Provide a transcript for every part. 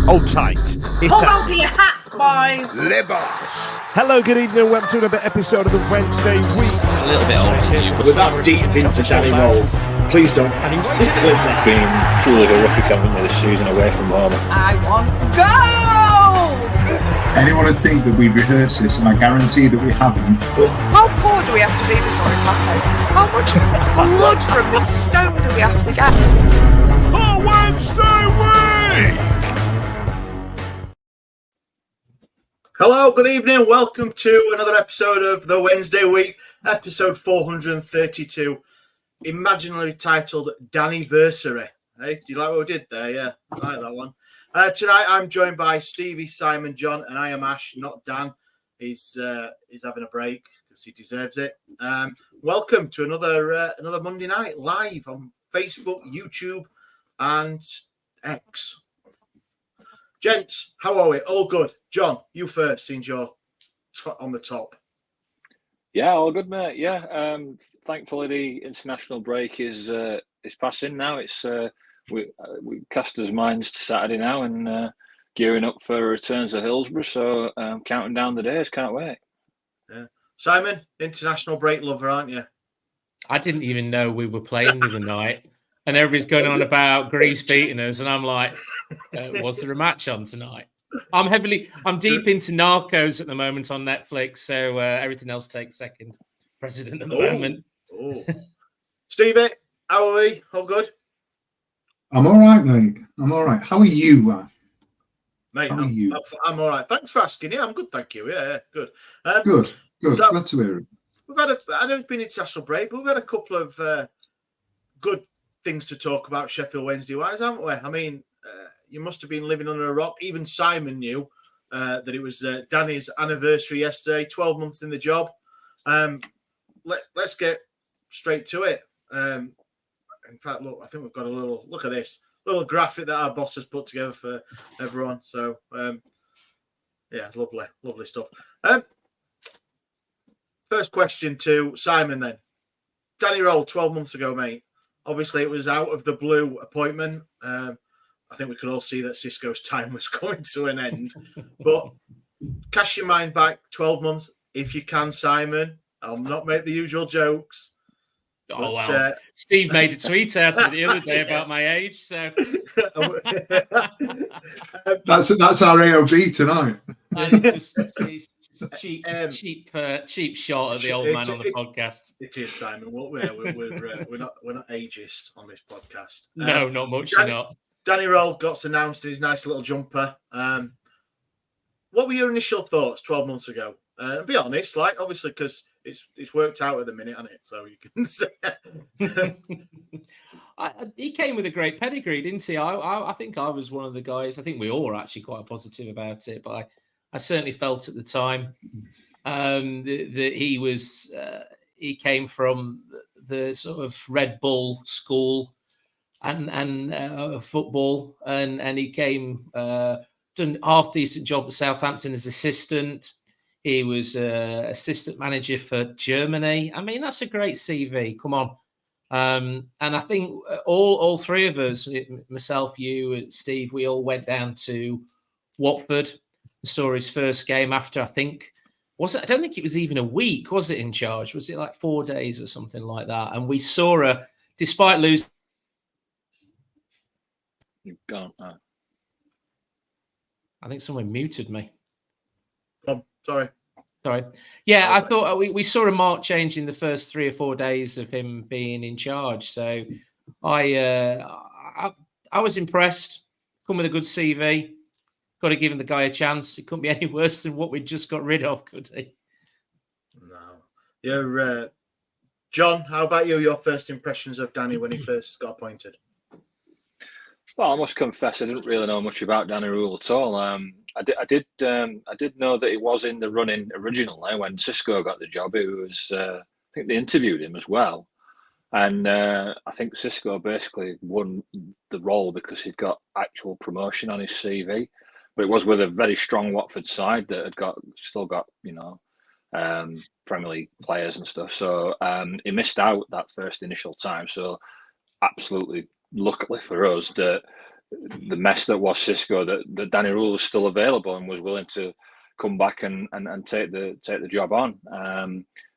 Hold tight. Hold on to your hats, boys. Libos. Hello, good evening, and welcome to another episode of the Wednesday Week. A little bit old to you, but without deep into Danny roll. Please don't. Been truly horrific, haven't they, this season away from home? I want goals. Anyone would think that we rehearse this, and I guarantee that we haven't. How poor do we have to be before it's happening? How much blood from this stone do we have to get? For Wednesday Week! Hello, good evening. Welcome to another episode of the Wednesday Week, episode 432, imaginarily titled Dannyversary. Hey, do you like what we did there? Yeah, I like that one. Tonight I'm joined by Stevie, Simon, John, and I am Ash, not Dan. He's having a break because he deserves it. Welcome to another Monday night live on Facebook, YouTube, and X. Gents, how are we? All good. John, you first, since you're on the top. Yeah, all good, mate. Yeah, thankfully the international break is passing now. It's we cast our minds to Saturday now and gearing up for returns to Hillsborough. So counting down the days, can't wait. Yeah. Simon, international break lover, aren't you? I didn't even know we were playing the other night, and everybody's going on about Greece beating us, and I'm like, was there a match on tonight? I'm deep into Narcos at the moment on Netflix, so everything else takes second precedent at the moment. Oh. Stevie, how are we? All good? I'm all right, mate. I'm all right. How are you, Ash? Mate, How are you? I'm all right. Thanks for asking. Yeah, I'm good, thank you. Yeah, good. Good. So, Glad to hear it. I know it's been international break, but we've had a couple of good things to talk about Sheffield Wednesday wise, haven't we? I mean, you must have been living under a rock. Even Simon knew that it was Danny's anniversary yesterday, 12 months in the job. Let's get straight to it. In fact, look, I think we've got a look at this little graphic that our boss has put together for everyone. So, yeah, lovely stuff. First question to Simon then. Danny Roll, 12 months ago, mate. Obviously, it was out of the blue appointment. I think we could all see that Cisco's time was coming to an end. But cast your mind back 12 months, if you can, Simon. I'll not make the usual jokes. Oh, well. Steve made a tweet out of it the other day about my age. So That's our AOB tonight. And just cheap shot at the old man on the podcast. It is, Simon. We're not ageist on this podcast. No, not much. You're not. Danny Roll got announced in his nice little jumper. What were your initial thoughts 12 months ago? Be honest, like obviously because it's worked out at the minute, hasn't it? So you can say he came with a great pedigree, didn't he? I think I was one of the guys. I think we all were actually quite positive about it, but I certainly felt at the time that he was he came from the sort of Red Bull school and football, and he came done half decent job at Southampton as assistant. He was assistant manager for Germany. I mean, that's a great CV. Come on. And I think all three of us, myself, you, and Steve, we all went down to Watford and saw his first game after, I don't think it was even a week, was it, in charge? Was it like 4 days or something like that? And we saw despite losing. You've gone. I think someone muted me. Sorry. Yeah, I thought we saw a marked change in the first 3 or 4 days of him being in charge. So I was impressed. Come with a good CV. Got to give him the guy a chance. It couldn't be any worse than what we just got rid of, could he? No. Yeah, John, how about you? Your first impressions of Danny when he first got appointed? Well, I must confess, I didn't really know much about Danny Rule at all. I did know that he was in the running originally when Cisco got the job. It was, I think they interviewed him as well, and I think Cisco basically won the role because he'd got actual promotion on his CV. But it was with a very strong Watford side that had still got Premier League players and stuff. So he missed out that first initial time. So absolutely, luckily for us, that the mess that was Cisco, that Danny Rule was still available and was willing to come back and take the job on.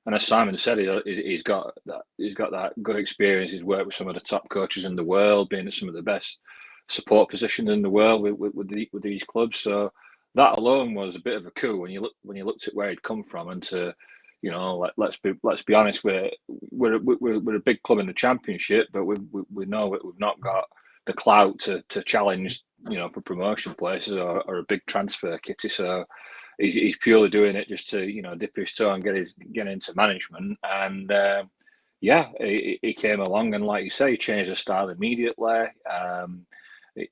And as Simon said, he's got that good experience. He's worked with some of the top coaches in the world, being at some of the best support positions in the world with these clubs. So that alone was a bit of a coup when you looked at where he'd come from. And to, you know, let's be honest, we're a big club in the Championship, but we know that we've not got the clout to challenge, you know, for promotion places or a big transfer kitty. So he's purely doing it just to, you know, dip his toe and get into management. And he came along and, like you say, he changed the style immediately.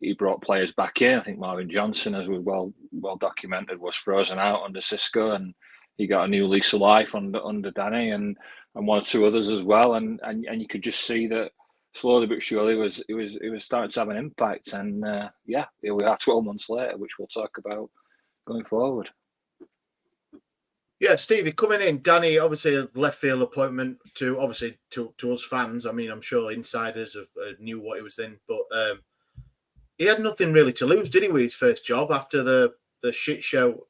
He brought players back in. I think Marvin Johnson, as we well documented, was frozen out under Cisco, and he got a new lease of life under Danny and one or two others as well. And you could just see that slowly but surely it was starting to have an impact. And here we are 12 months later, which we'll talk about going forward. Yeah, Stevie, coming in, Danny, obviously a left field appointment to us fans. I mean, I'm sure insiders knew what he was in, but he had nothing really to lose, did he, with his first job after the shit show?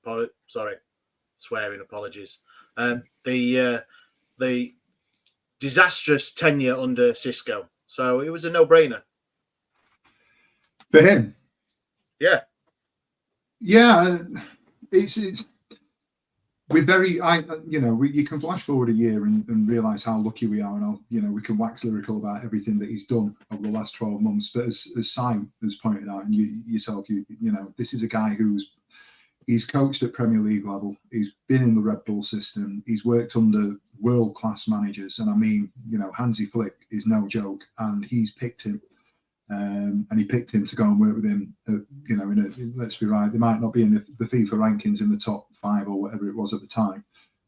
Sorry, swearing, apologies. The disastrous tenure under Cisco. So it was a no-brainer for him. Yeah, it's. We're very, you can flash forward a year and realise how lucky we are, and we can wax lyrical about everything that he's done over the last 12 months. But as Simon has pointed out, and yourself, this is a guy he's coached at Premier League level. He's been in the Red Bull system. He's worked under world-class managers, and I mean, Hansi Flick is no joke, and he's picked him. And he picked him to go and work with him. Let's be right, they might not be in the FIFA rankings in the top 5 or whatever it was at the time,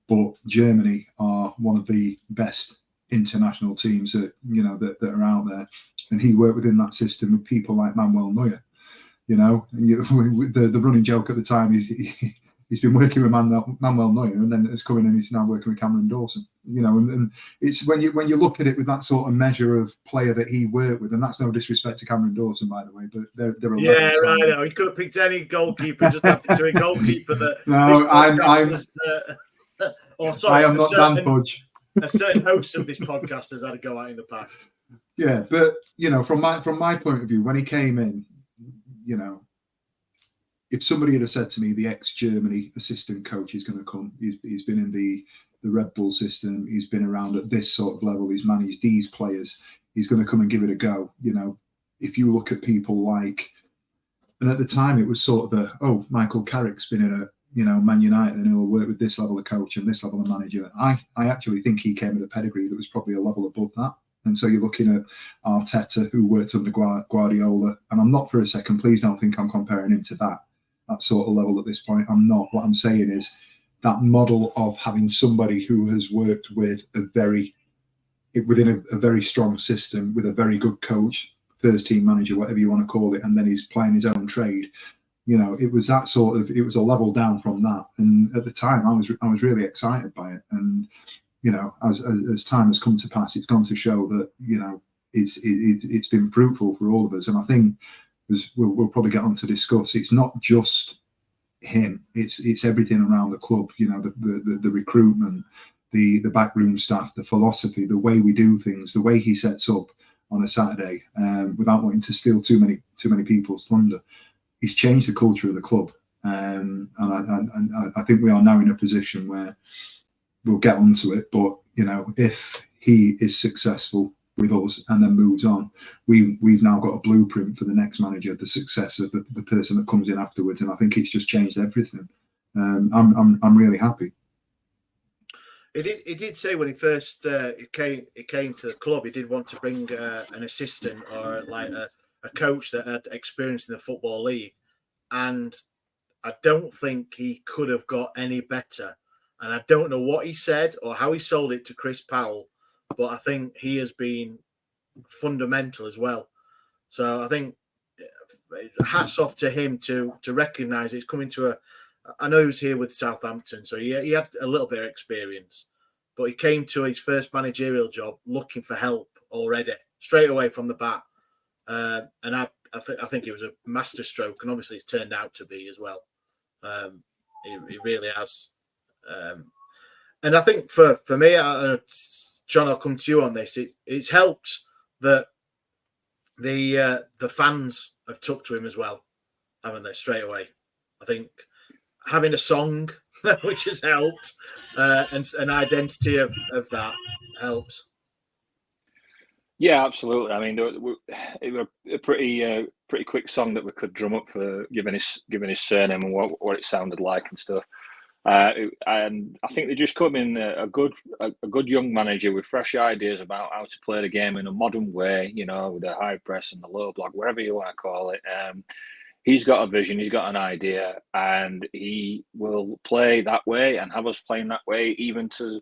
but Germany are one of the best international teams that that are out there. And he worked within that system with people like Manuel Neuer. The running joke at the time is he's been working with Manuel Neuer, and then it's coming in. He's now working with Cameron Dawson. And it's when you look at it with that sort of measure of player that he worked with, and that's no disrespect to Cameron Dawson, by the way, but they're a yeah, right. No, he could have picked any goalkeeper. Just happened to a goalkeeper that. No, I am not Dan Pudge. A certain host of this podcast has had a go out in the past. Yeah, but from my point of view, when he came in, if somebody had said to me the ex-Germany assistant coach is going to come, he's been in the Red Bull system, he's been around at this sort of level, he's managed these players, he's going to come and give it a go. If you look at people like, and at the time it was sort of Michael Carrick's been in Man United and he'll work with this level of coach and this level of manager. I actually think he came with a pedigree that was probably a level above that. And so you're looking at Arteta, who worked under Guardiola, and I'm not for a second, please don't think I'm comparing him to that sort of level at this point. I'm not. What I'm saying is that model of having somebody who has worked with within a very strong system with a very good coach, first team manager, whatever you want to call it, and then he's playing his own trade. It was that sort of, it was a level down from that. And at the time I was really excited by it. And, as time has come to pass, it's gone to show that, it's been fruitful for all of us. And I think, as we'll probably get on to discuss, it's not just him, it's everything around the club, the recruitment, the backroom staff, the philosophy, the way we do things, the way he sets up on a Saturday, without wanting to steal too many people's thunder. He's changed the culture of the club. And I think we are now in a position where we'll get onto it, but if he is successful with us and then moves on, we've now got a blueprint for the next manager, the success of the person that comes in afterwards, and I think it's just changed everything. I'm really happy. He did say when he first came to the club, he did want to bring an assistant or like a coach that had experience in the Football League, and I don't think he could have got any better. And I don't know what he said or how he sold it to Chris Powell, but I think he has been fundamental as well. So I think hats off to him to recognise it's coming to I know he was here with Southampton, so he had a little bit of experience, but he came to his first managerial job looking for help already, straight away from the bat. And I think it was a masterstroke, and obviously it's turned out to be as well. It really has. And I think for me, John, I'll come to you on this. It's helped that the fans have took to him as well, haven't they? Straight away, I think having a song which has helped, and an identity of that helps. Yeah, absolutely. I mean, it was a pretty quick song that we could drum up for given his surname and what it sounded like and stuff. And I think they just come in a good young manager with fresh ideas about how to play the game in a modern way. You know, with the high press and the low block, whatever you want to call it. He's got a vision, he's got an idea, and he will play that way and have us playing that way, even to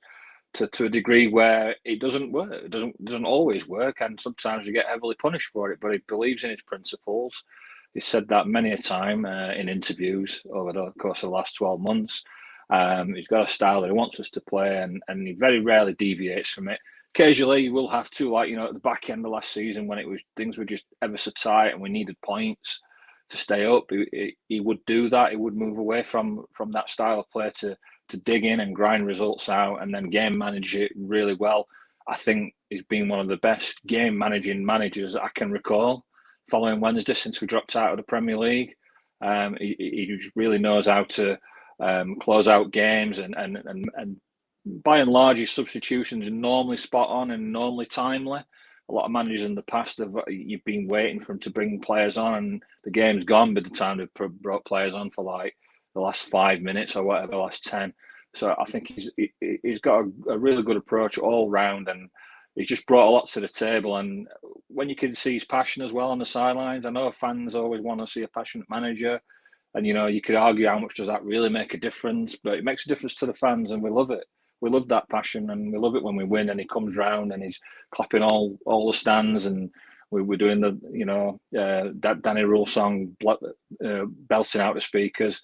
a degree where it doesn't work. It doesn't always work, and sometimes you get heavily punished for it. But he believes in his principles. He's said that many a time in interviews over the course of the last 12 months. He's got a style that he wants us to play, and he very rarely deviates from it. Occasionally, you will have to, like, you know, at the back end of last season when things were just ever so tight and we needed points to stay up. He would do that. He would move away from that style of play to dig in and grind results out and then game manage it really well. I think he's been one of the best game managing managers I can recall following Wednesday since we dropped out of the Premier League. He really knows how to close out games and by and large his substitutions are normally spot on and normally timely. A lot of managers in the past you've been waiting for him to bring players on and the game's gone by the time they've brought players on for like the last 5 minutes or whatever, the last 10. So I think he's got a really good approach all round, and he's just brought a lot to the table. And when you can see his passion as well on the sidelines, I know fans always want to see a passionate manager, and you know you could argue how much does that really make a difference, but it makes a difference to the fans, and we love it. We love that passion, and we love it when we win and he comes round and he's clapping all the stands, and we're doing the, you know, that Danny Rule song, belting out the speakers.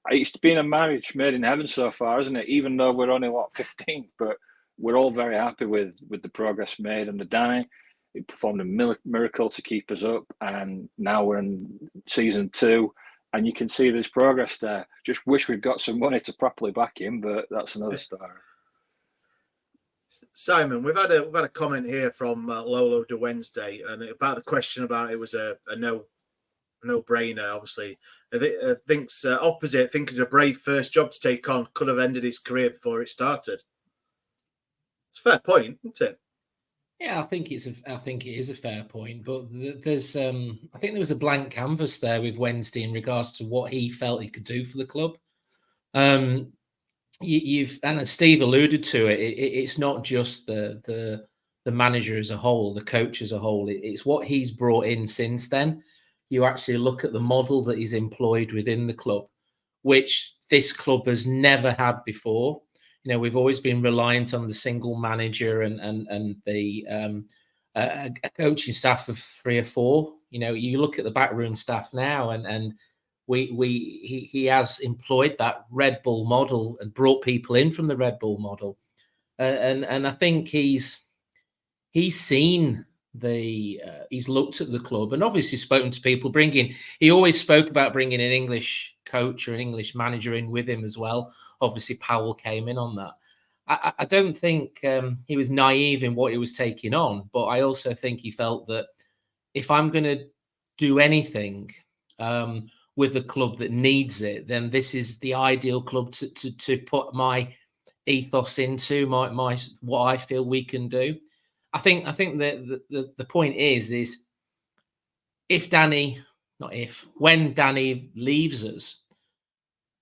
It's been a marriage made in heaven so far, isn't it? Even though we're only 15th, but we're all very happy with the progress made under Danny. He performed a miracle to keep us up, and now we're in season 2. And you can see there's progress there. Just wish we'd got some money to properly back him, but that's another story. Simon, we've had a comment here from Lolo de Wednesday, and about the question about it was a no-brainer. Obviously, thinks opposite. Think it's a brave first job to take on. Could have ended his career before it started. It's a fair point, isn't it? Yeah, I think it is a fair point, but there's I think there was a blank canvas there with Wednesday in regards to what he felt he could do for the club. You've and as Steve alluded to it's not just the manager as a whole, the coach as a whole. It's what he's brought in since then. You actually look at the model that he's employed within the club, which this club has never had before. You know, we've always been reliant on the single manager and the a coaching staff of 3 or 4. You know, you look at the backroom staff now, and he has employed that Red Bull model and brought people in from the Red Bull model, and I think he's seen he's looked at the club and obviously spoken to people. He always spoke about bringing an English coach or an English manager in with him as well. Obviously, Powell came in on that. I don't think he was naive in what he was taking on, but I also think he felt that if I'm going to do anything with a club that needs it, then this is the ideal club to put my ethos into, my what I feel we can do. I think that the point is when Danny leaves us,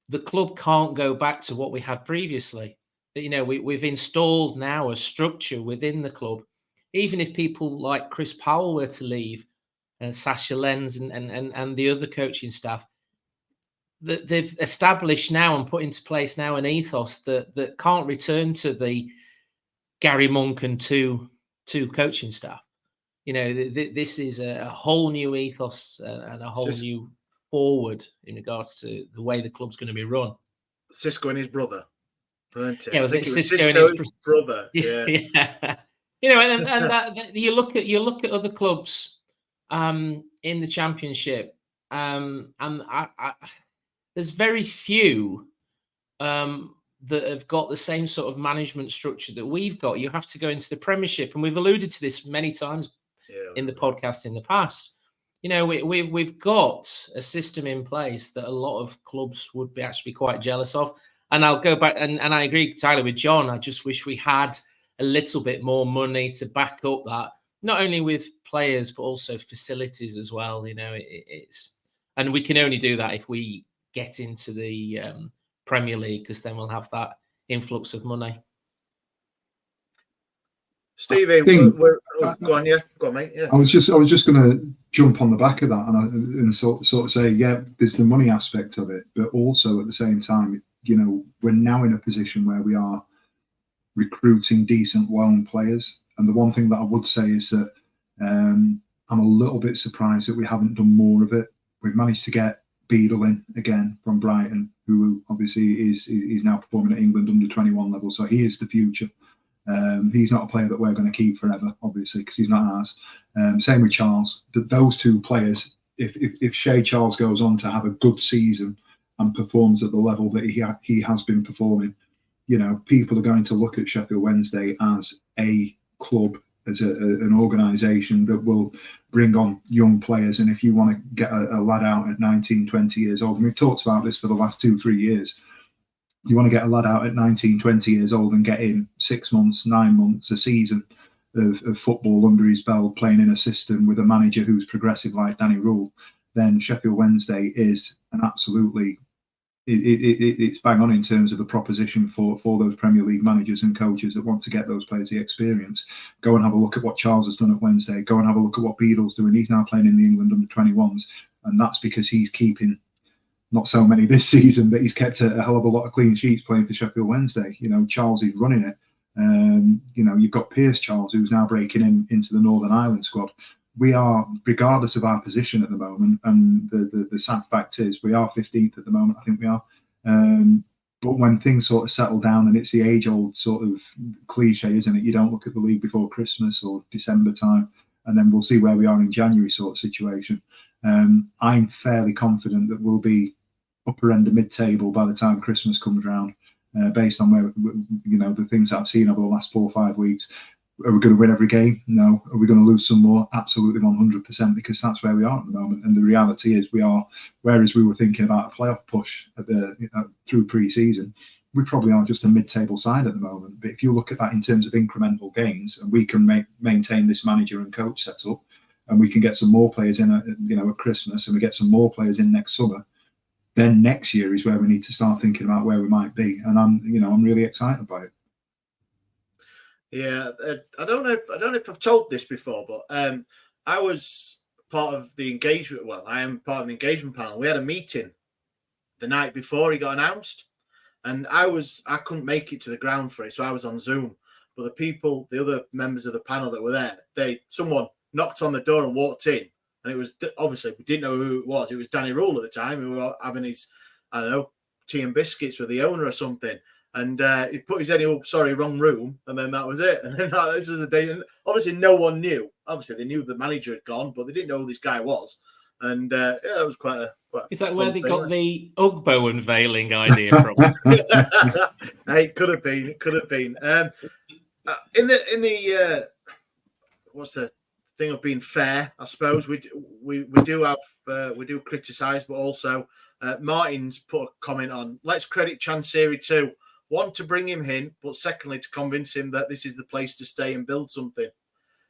the club can't go back to what we had previously. You know, we've installed now a structure within the club. Even if people like Chris Powell were to leave, and Sasha Lenz and the other coaching staff, that they've established now and put into place now an ethos that can't return to the Gary Monk and two coaching staff. You know, this is a whole new ethos and a whole new forward in regards to the way the club's going to be run. Cisco and his brother, weren't it? Yeah, was it Cisco and his brother? Yeah. Yeah. You know, and that you look at other clubs in in the Championship, and there's very few that have got the same sort of management structure that we've got. You have to go into the Premiership, and we've alluded to this many times in the podcast in the past. You know, we've got a system in place that a lot of clubs would be actually quite jealous of. And I'll go back and I agree, Tyler, with John. I just wish we had a little bit more money to back up that, not only with players but also facilities as well. You know, it's, and we can only do that if we get into the Premier League, because then we'll have that influx of money. Stevie, go on, yeah, go on, mate. Yeah. I was just going to jump on the back of that and sort of say, yeah, there's the money aspect of it, but also at the same time, you know, we're now in a position where we are recruiting decent loan players. And the one thing that I would say is that I'm a little bit surprised that we haven't done more of it. We've managed to get Beadle in again from Brighton, who obviously is now performing at England under 21 level, so he is the future. He's not a player that we're going to keep forever, obviously, because he's not ours. Same with Charles. Those two players, if Shea Charles goes on to have a good season and performs at the level that he has been performing, you know, people are going to look at Sheffield Wednesday as a club, as an organisation that will bring on young players. And if you want to get a lad out at 19, 20 years old, and we've talked about this for the last 2-3 years, you want to get a lad out at 19, 20 years old and get him 6 months, 9 months, a season of football under his belt, playing in a system with a manager who's progressive like Danny Rule, then Sheffield Wednesday is an absolutely, it's bang on in terms of the proposition for those Premier League managers and coaches that want to get those players the experience. Go and have a look at what Charles has done at Wednesday. Go and have a look at what Beadle's doing. He's now playing in the England under 21s, and that's because he's keeping, not so many this season, but he's kept a hell of a lot of clean sheets playing for Sheffield Wednesday. You know, Charles is running it. You know, you've got Pierce Charles, who's now breaking into the Northern Ireland squad. We are, regardless of our position at the moment, and the sad fact is we are 15th at the moment, I think we are. But when things sort of settle down, and it's the age-old sort of cliche, isn't it? You don't look at the league before Christmas or December time, and then we'll see where we are in January sort of situation. I'm fairly confident that we'll be upper end of mid-table by the time Christmas comes around, based on where, you know, the things that I've seen over the last 4 or 5 weeks. Are we going to win every game? No. Are we going to lose some more? Absolutely 100%, because that's where we are at the moment. And the reality is we are, whereas we were thinking about a playoff push at through pre-season, we probably are just a mid-table side at the moment. But if you look at that in terms of incremental gains, and we can maintain this manager and coach setup, and we can get some more players in at Christmas, and we get some more players in next summer, then next year is where we need to start thinking about where we might be. And I'm really excited by it. Yeah, I don't know if I've told this before, but I was part of the engagement. Well, I am part of the engagement panel. We had a meeting the night before he got announced, and I couldn't make it to the ground for it, so I was on Zoom. But the other members of the panel that were there, someone knocked on the door and walked in, and it was obviously, we didn't know who it was. It was Danny Rule at the time. We were having his, I don't know, tea and biscuits with the owner or something. And he put his head in, wrong room. And then that was it. And then this was a day. And obviously, no one knew. Obviously, they knew the manager had gone, but they didn't know who this guy was. And yeah, it was quite a. Is that where they got the Ugbo unveiling idea from? Hey, it could have been. It could have been. In the what's the thing of being fair? I suppose we do have we do criticise, but also Martin's put a comment on. Let's credit Chansiri too. One, to bring him in, but secondly, to convince him that this is the place to stay and build something.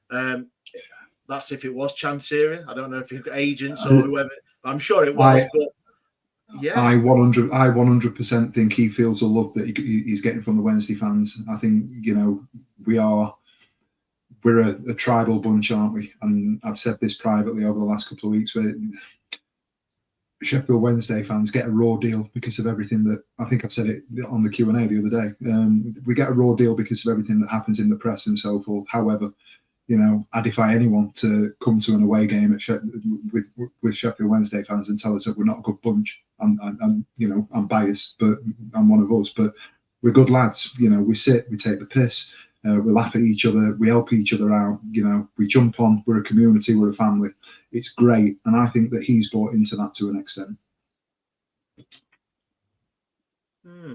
That's if it was Chansiri. I don't know if you've got agents or whoever. I'm sure it was. But yeah, I 100% think he feels the love that he's getting from the Wednesday fans. I think, you know, we're a tribal bunch, aren't we? And I've said this privately over the last couple of weeks, where Sheffield Wednesday fans get a raw deal because of everything that, I think I've said it on the Q&A the other day. We get a raw deal because of everything that happens in the press and so forth. However, you know, I defy anyone to come to an away game with Sheffield Wednesday fans and tell us that we're not a good bunch. I'm you know, I'm biased, but I'm one of us. But we're good lads. You know, we sit, we take the piss. We laugh at each other, we help each other out, we jump on, we're a community, we're a family. It's great. And I think that he's bought into that to an extent.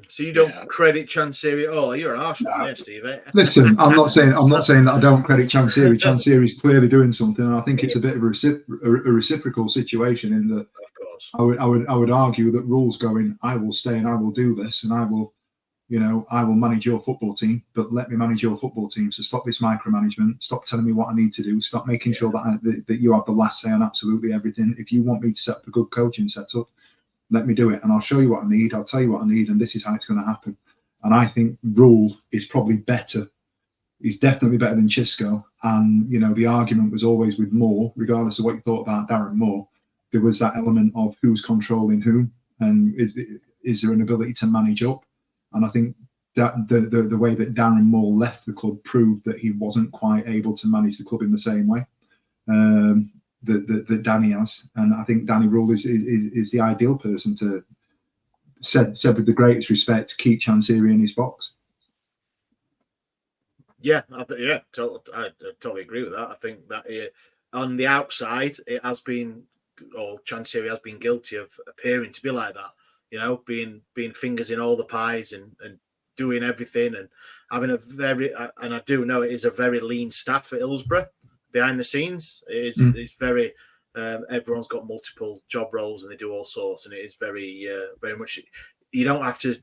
So you don't credit Chansiri at all? You're an Arsenal there, Steve. Listen, I'm not saying that I don't credit Chansiri. Chansiri's clearly doing something, and I think it's a bit of a reciprocal situation in that. Of course. I would argue that Rule's going, I will stay and I will do this and I will manage your football team, but let me manage your football team. So stop this micromanagement. Stop telling me what I need to do. Stop making sure that you have the last say on absolutely everything. If you want me to set up a good coaching setup, let me do it, and I'll show you what I need. I'll tell you what I need, and this is how it's going to happen. And I think Rule is probably better. He's definitely better than Xisco. And the argument was always with Moore, regardless of what you thought about Darren Moore. There was that element of who's controlling who, and is there an ability to manage up? And I think that the way that Darren Moore left the club proved that he wasn't quite able to manage the club in the same way that Danny has. And I think Danny Rule is the ideal person to, said with the greatest respect, keep Chansiri in his box. Yeah, I totally agree with that. I think that on the outside, it has been, or Chansiri has been guilty of appearing to be like that. Being fingers in all the pies and doing everything and having and I do know it is a very lean staff at Hillsborough behind the scenes. It's very, everyone's got multiple job roles and they do all sorts, and it is very, very much. You don't have to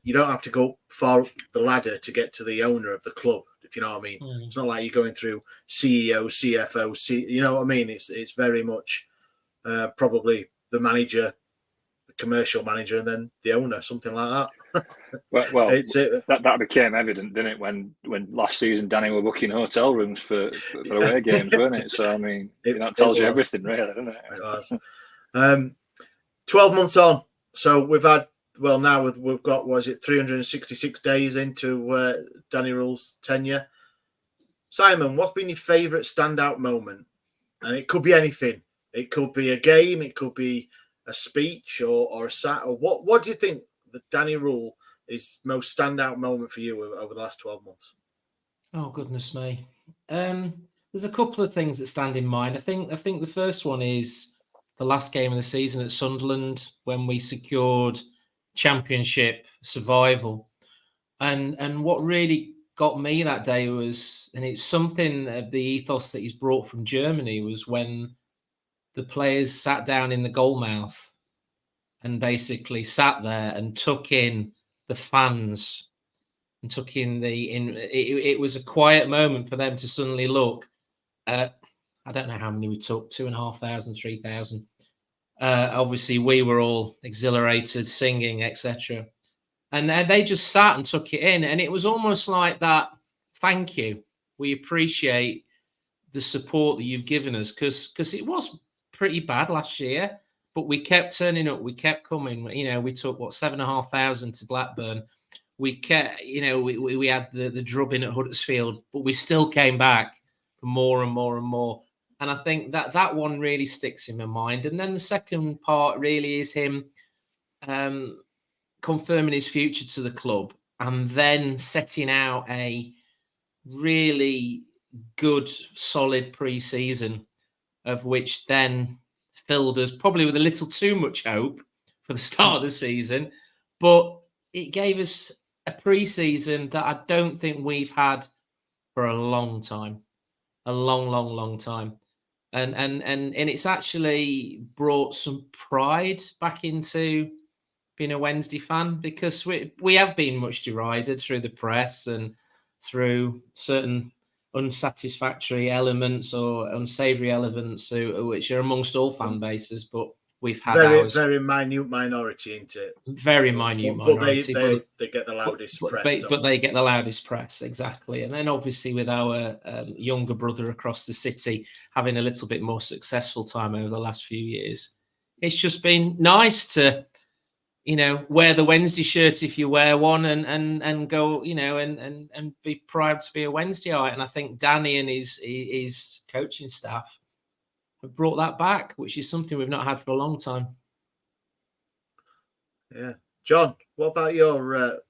go far up the ladder to get to the owner of the club, if you know what I mean. It's not like you're going through CEO, CFO, you know what I mean. It's very much probably the manager, the commercial manager, and then the owner, something like that. Well, that became evident, didn't it, when last season Danny were booking hotel rooms for away games, weren't it? So I mean, that tells you everything, really, doesn't it? It was. 12 months on, so we've got 366 days into Danny Rule's tenure. Simon, what's been your favourite standout moment? And it could be anything. It could be a game. It could be a speech or a sat. Or what do you think that Danny Rule is most standout moment for you over the last 12 months? Oh, goodness me. There's a couple of things that stand in mind. I think the first one is the last game of the season at Sunderland when we secured Championship survival. And what really got me that day was, and it's something of the ethos that he's brought from Germany, was when the players sat down in the goal mouth and basically sat there and took in the fans and took in it was a quiet moment for them to suddenly look at, I don't know how many we took, 2,500, 3,000. Obviously we were all exhilarated, singing, etc. And they just sat and took it in. And it was almost like that, thank you. We appreciate the support that you've given us, because it was pretty bad last year, but we kept turning up. We kept coming. We took 7,500 to Blackburn. We kept, we had the drubbing at Huddersfield, but we still came back for more and more and more. And I think that one really sticks in my mind. And then the second part really is him confirming his future to the club and then setting out a really good, solid pre-season, of which then filled us probably with a little too much hope for the start of the season. But it gave us a pre-season that I don't think we've had for a long time. A long time. And it's actually brought some pride back into being a Wednesday fan, because we have been much derided through the press and through certain unsatisfactory elements or unsavoury elements, which are amongst all fan bases. But we've had very minute minority, isn't it? Very minute minority. But they get the loudest press. But they get the loudest press, exactly. And then obviously with our younger brother across the city having a little bit more successful time over the last few years, it's just been nice to, wear the Wednesday shirt if you wear one, and go, and be proud to be a Wednesdayite. And I think Danny and his coaching staff have brought that back, which is something we've not had for a long time. Yeah. John, what about your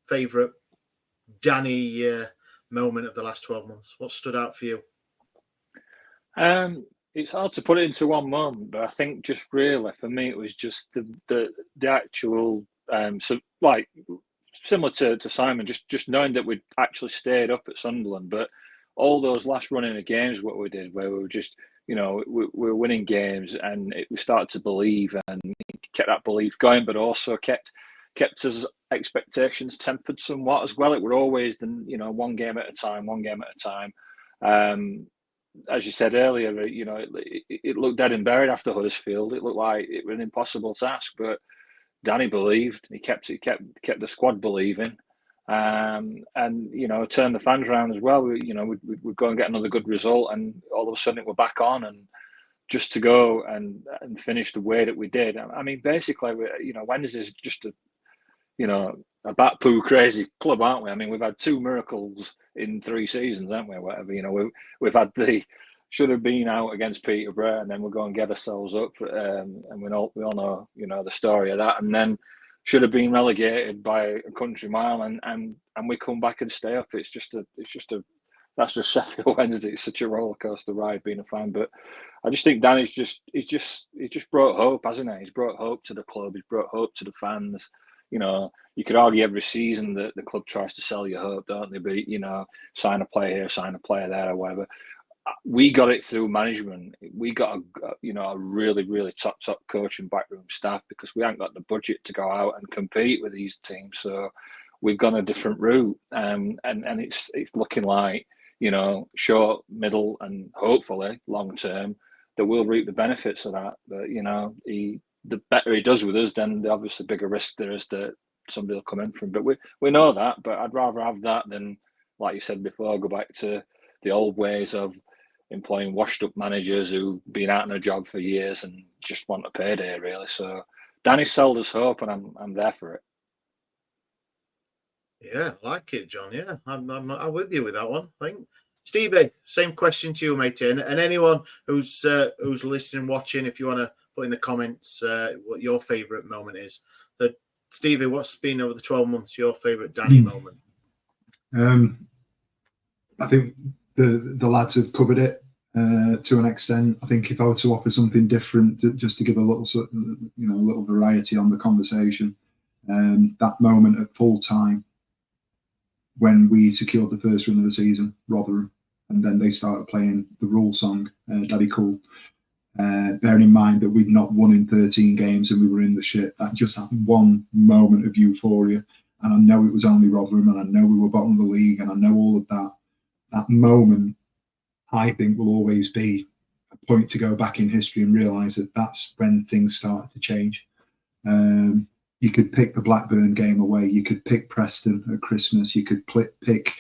favourite Danny moment of the last 12 months? What stood out for you? It's hard to put it into one moment, but I think just really for me it was just the actual so like similar to Simon, just knowing that we'd actually stayed up at Sunderland, but all those last running of games, what we did, where we were just, we were winning games, and we started to believe and kept that belief going, but also kept us expectations tempered somewhat as well. It were always one game at a time. As you said earlier, it looked dead and buried after Huddersfield. It looked like it was an impossible task, but Danny believed. He kept the squad believing, and turned the fans around as well. We'd go and get another good result, and all of a sudden it were back on, and just to go and finish the way that we did. I mean, basically, Wednesday's just a bat poo crazy club, aren't we? I mean, we've had 2 miracles in 3 seasons, haven't we? Whatever, we've had the should have been out against Peterborough, and then we'll go and get ourselves up, and we all know, the story of that, and then should have been relegated by a country mile, and we come back and stay up. It's just that's just Sheffield Wednesday. It's such a roller coaster ride being a fan, but I just think Danny's he's just brought hope, hasn't he? He's brought hope to the club. He's brought hope to the fans. You could argue every season that the club tries to sell you hope, don't they? But, sign a player here, sign a player there, or whatever. We got it through management. We got a really, really top coach and backroom staff, because we haven't got the budget to go out and compete with these teams. So we've gone a different route, and it's looking like, short, middle, and hopefully long term, that we'll reap the benefits of that. But the better he does with us, then the obviously bigger risk there is that somebody will come in from. But we know that. But I'd rather have that than, like you said before, go back to the old ways of employing washed-up managers who've been out on a job for years and just want a payday, really. So Danny sold us hope, and I'm there for it. Yeah, I like it, John. Yeah, I'm with you with that one. I think. Stevie, same question to you, mate. And anyone who's listening, watching, if you want to put in the comments what your favourite moment is. Stevie, what's been over the 12 months your favourite Danny moment? I think the lads have covered it to an extent. I think if I were to offer something different, just to give a little little variety on the conversation, that moment at full time when we secured the first win of the season, Rotherham, and then they started playing the rule song, Daddy Cool. Bearing in mind that we'd not won in 13 games and we were in the shit, that just that one moment of euphoria. And I know it was only Rotherham, and I know we were bottom of the league, and I know all of that. That moment, I think, will always be a point to go back in history and realise that that's when things started to change. You could pick the Blackburn game away. You could pick Preston at Christmas. You could pick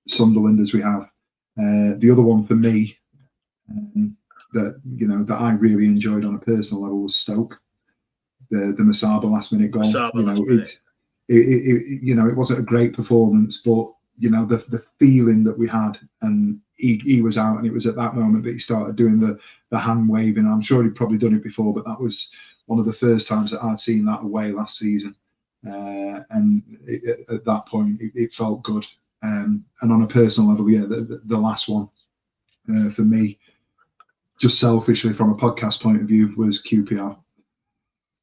Sunderland, as we have. The other one for me, that I really enjoyed on a personal level, was Stoke. The Masaba last minute goal. It wasn't a great performance, but the feeling that we had, and he was out, and it was at that moment that he started doing the hand waving. I'm sure he'd probably done it before, but that was one of the first times that I'd seen that away last season. And at that point, it felt good. And on a personal level, yeah, the last one for me, just selfishly from a podcast point of view, was QPR.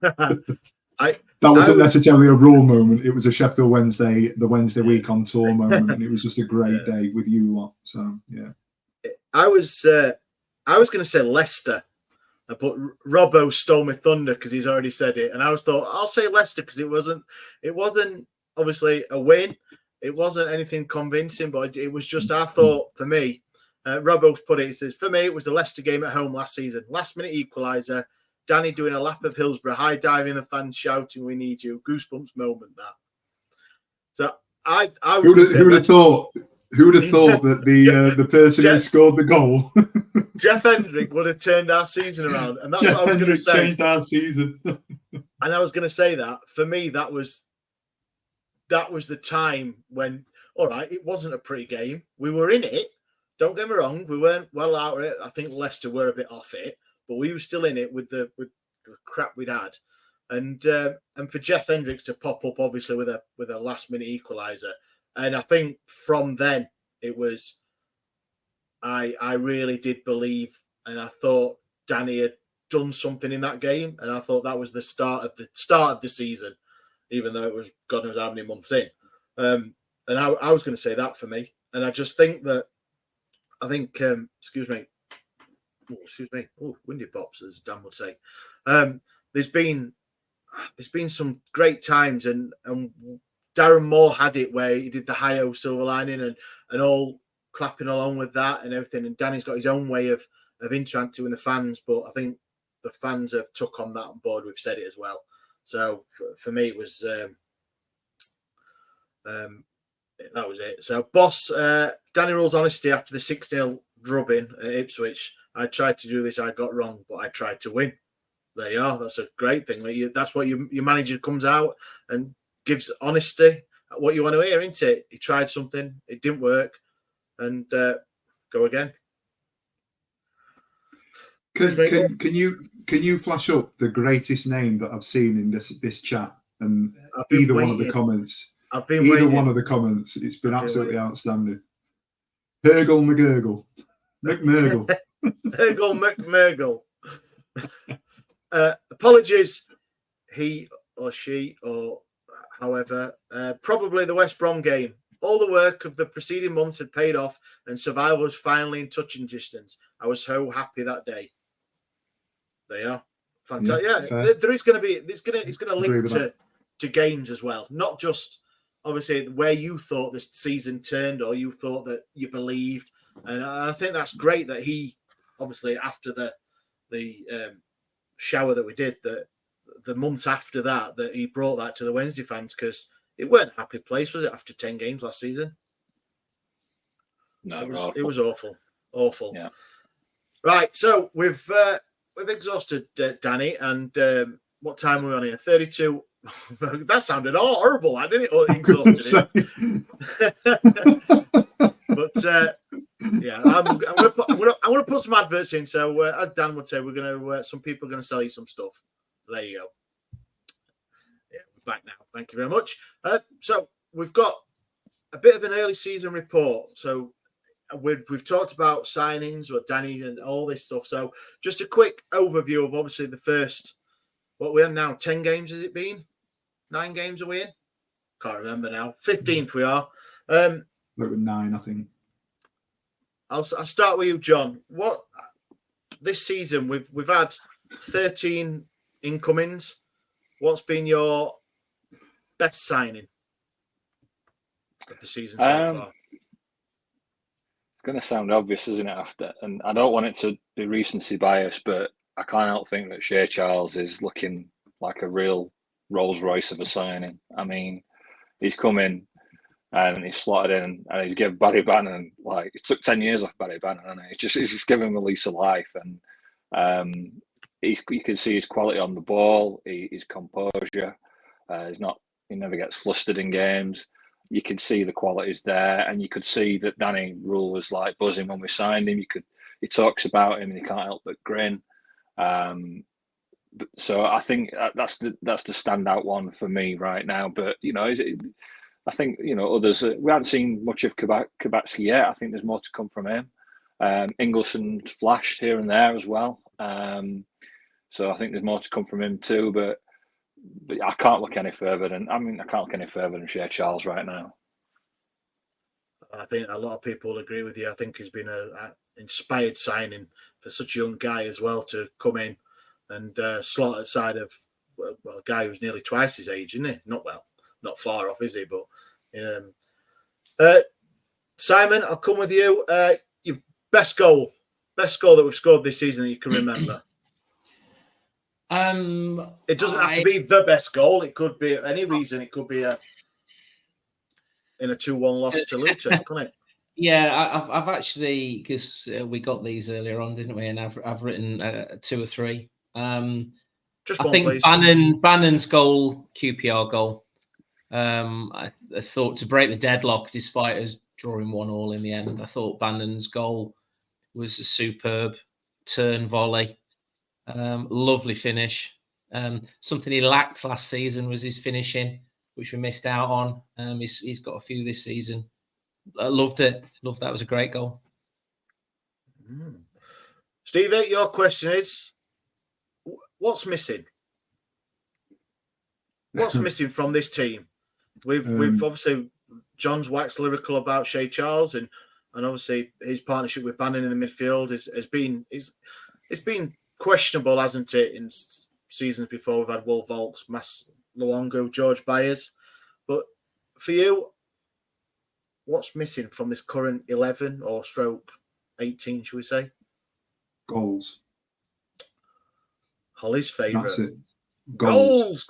That wasn't necessarily a raw moment. It was a Sheffield Wednesday, the Wednesday week on tour moment, and it was just a great day with you lot. So yeah, I was going to say Leicester, but Robbo stole my thunder because he's already said it, and I thought I'll say Leicester because it wasn't obviously a win. It wasn't anything convincing, but it was just, I thought, for me, Robbo's put it, he says, for me, it was the Leicester game at home last season. Last minute equaliser. Danny doing a lap of Hillsborough, high diving, the fans shouting, "We need you!" Goosebumps moment. That. So I who would have thought? Who would have thought that the person who scored the goal, Jeff Hendrick, would have turned our season around, and that's what I was going to say. Changed our season. And I was going to say that for me, that was the time when, all right, it wasn't a pretty game. We were in it. Don't get me wrong, we weren't well out of it. I think Leicester were a bit off it. But we were still in it with the crap we'd had, and for Jeff Hendricks to pop up obviously with a last minute equaliser, And I think from then it was, I really did believe, and I thought Danny had done something in that game, and I thought that was the start of the season, even though it was God knows how many months in. And I was going to say that for me, and I just think that excuse me, windy pops, as Dan would say. There's been some great times, and Darren Moore had it where he did the hi-ho silver lining and all clapping along with that and everything. And Danny's got his own way of interacting with the fans, but I think the fans have took on that on board. We've said it as well. So for me, it was that was it. So, boss, Danny Rule's honesty after the 6-0 drubbing at Ipswich. I tried to do this, I got wrong, but I tried to win. There you are. That's a great thing. That's what your manager comes out and gives honesty. What you want to hear, isn't it? He tried something, it didn't work, and go again. Can you flash up the greatest name that I've seen in this chat and either one of the comments? I've been waiting. One of the comments. It's been absolutely outstanding. Hergle McGurgle. McMurgle. Hergle McMurgle. Apologies, he or she or however. Probably the West Brom game. All the work of the preceding months had paid off, and survival was finally in touching distance. I was so happy that day. There you are. Fantastic. Yeah, there is going to be. It's going to link to games as well, not just obviously where you thought this season turned or you thought that you believed. And I think that's great that he obviously after the shower that we did, that the months after that he brought that to the Wednesday fans, because it weren't a happy place, was it, after 10 games last season? No, it was awful. Yeah. Right, so we've exhausted Danny, and what time are we on here? 32. That sounded horrible, didn't it? Or exhausted him. But yeah, I'm gonna put some adverts in. So as Dan would say, we're gonna some people are gonna sell you some stuff. So there you go. Yeah, we're back now. Thank you very much. So we've got a bit of an early season report. So we've talked about signings with Danny and all this stuff. So just a quick overview of obviously the first, what we have now, 10 games has it been? 9 games are we in? Can't remember now. 15th we are. Look at 9, I think. I'll start with you, John. What this season we've had 13 incomings. What's been your best signing of the season so far? It's going to sound obvious, isn't it? And I don't want it to be recency bias, but I can't help think that Shea Charles is looking like a real Rolls Royce of a signing. I mean, he's come in and he's slotted in, and he's given Barry Bannon, like, it took 10 years off Barry Bannon, and he's just given him a lease of life. And you can see his quality on the ball, his composure. He never gets flustered in games. You can see the qualities there, and you could see that Danny Rule was like buzzing when we signed him. He talks about him, and he can't help but grin. So I think that's the standout one for me right now. But I think others. We haven't seen much of Kabatsky yet. I think there's more to come from him. Ingleson flashed here and there as well. So I think there's more to come from him too. But I can't look any further than Shea Charles right now. I think a lot of people agree with you. I think he's been an inspired signing for such a young guy as well to come in and slot outside of a guy who's nearly twice his age, isn't he? Not far off, is he? But Simon, I'll come with you. Your best goal that we've scored this season that you can remember. It doesn't have to be the best goal. It could be any reason. It could be in a 2-1 loss to Luton, couldn't it? Yeah, I've actually, because we got these earlier on, didn't we? And I've written 2 or 3. Just I one, think please. Bannon's goal, QPR goal. I thought to break the deadlock, despite us drawing 1-1 in the end. I thought Bannon's goal was a superb turn volley. Lovely finish. Something he lacked last season was his finishing. which we missed out on. He's got a few this season. I loved it. Loved that. It was a great goal. Stevie, your question is, what's missing? What's missing from this team? We've obviously, John's waxed lyrical about Shea Charles, and obviously his partnership with Bannon in the midfield has been questionable, hasn't it? In seasons before, we've had Will Volks, Mas Luongo, George Byers, but for you, what's missing from this current 11 or stroke 18, should we say? Goals. Holly's favourite. That's it. Goals.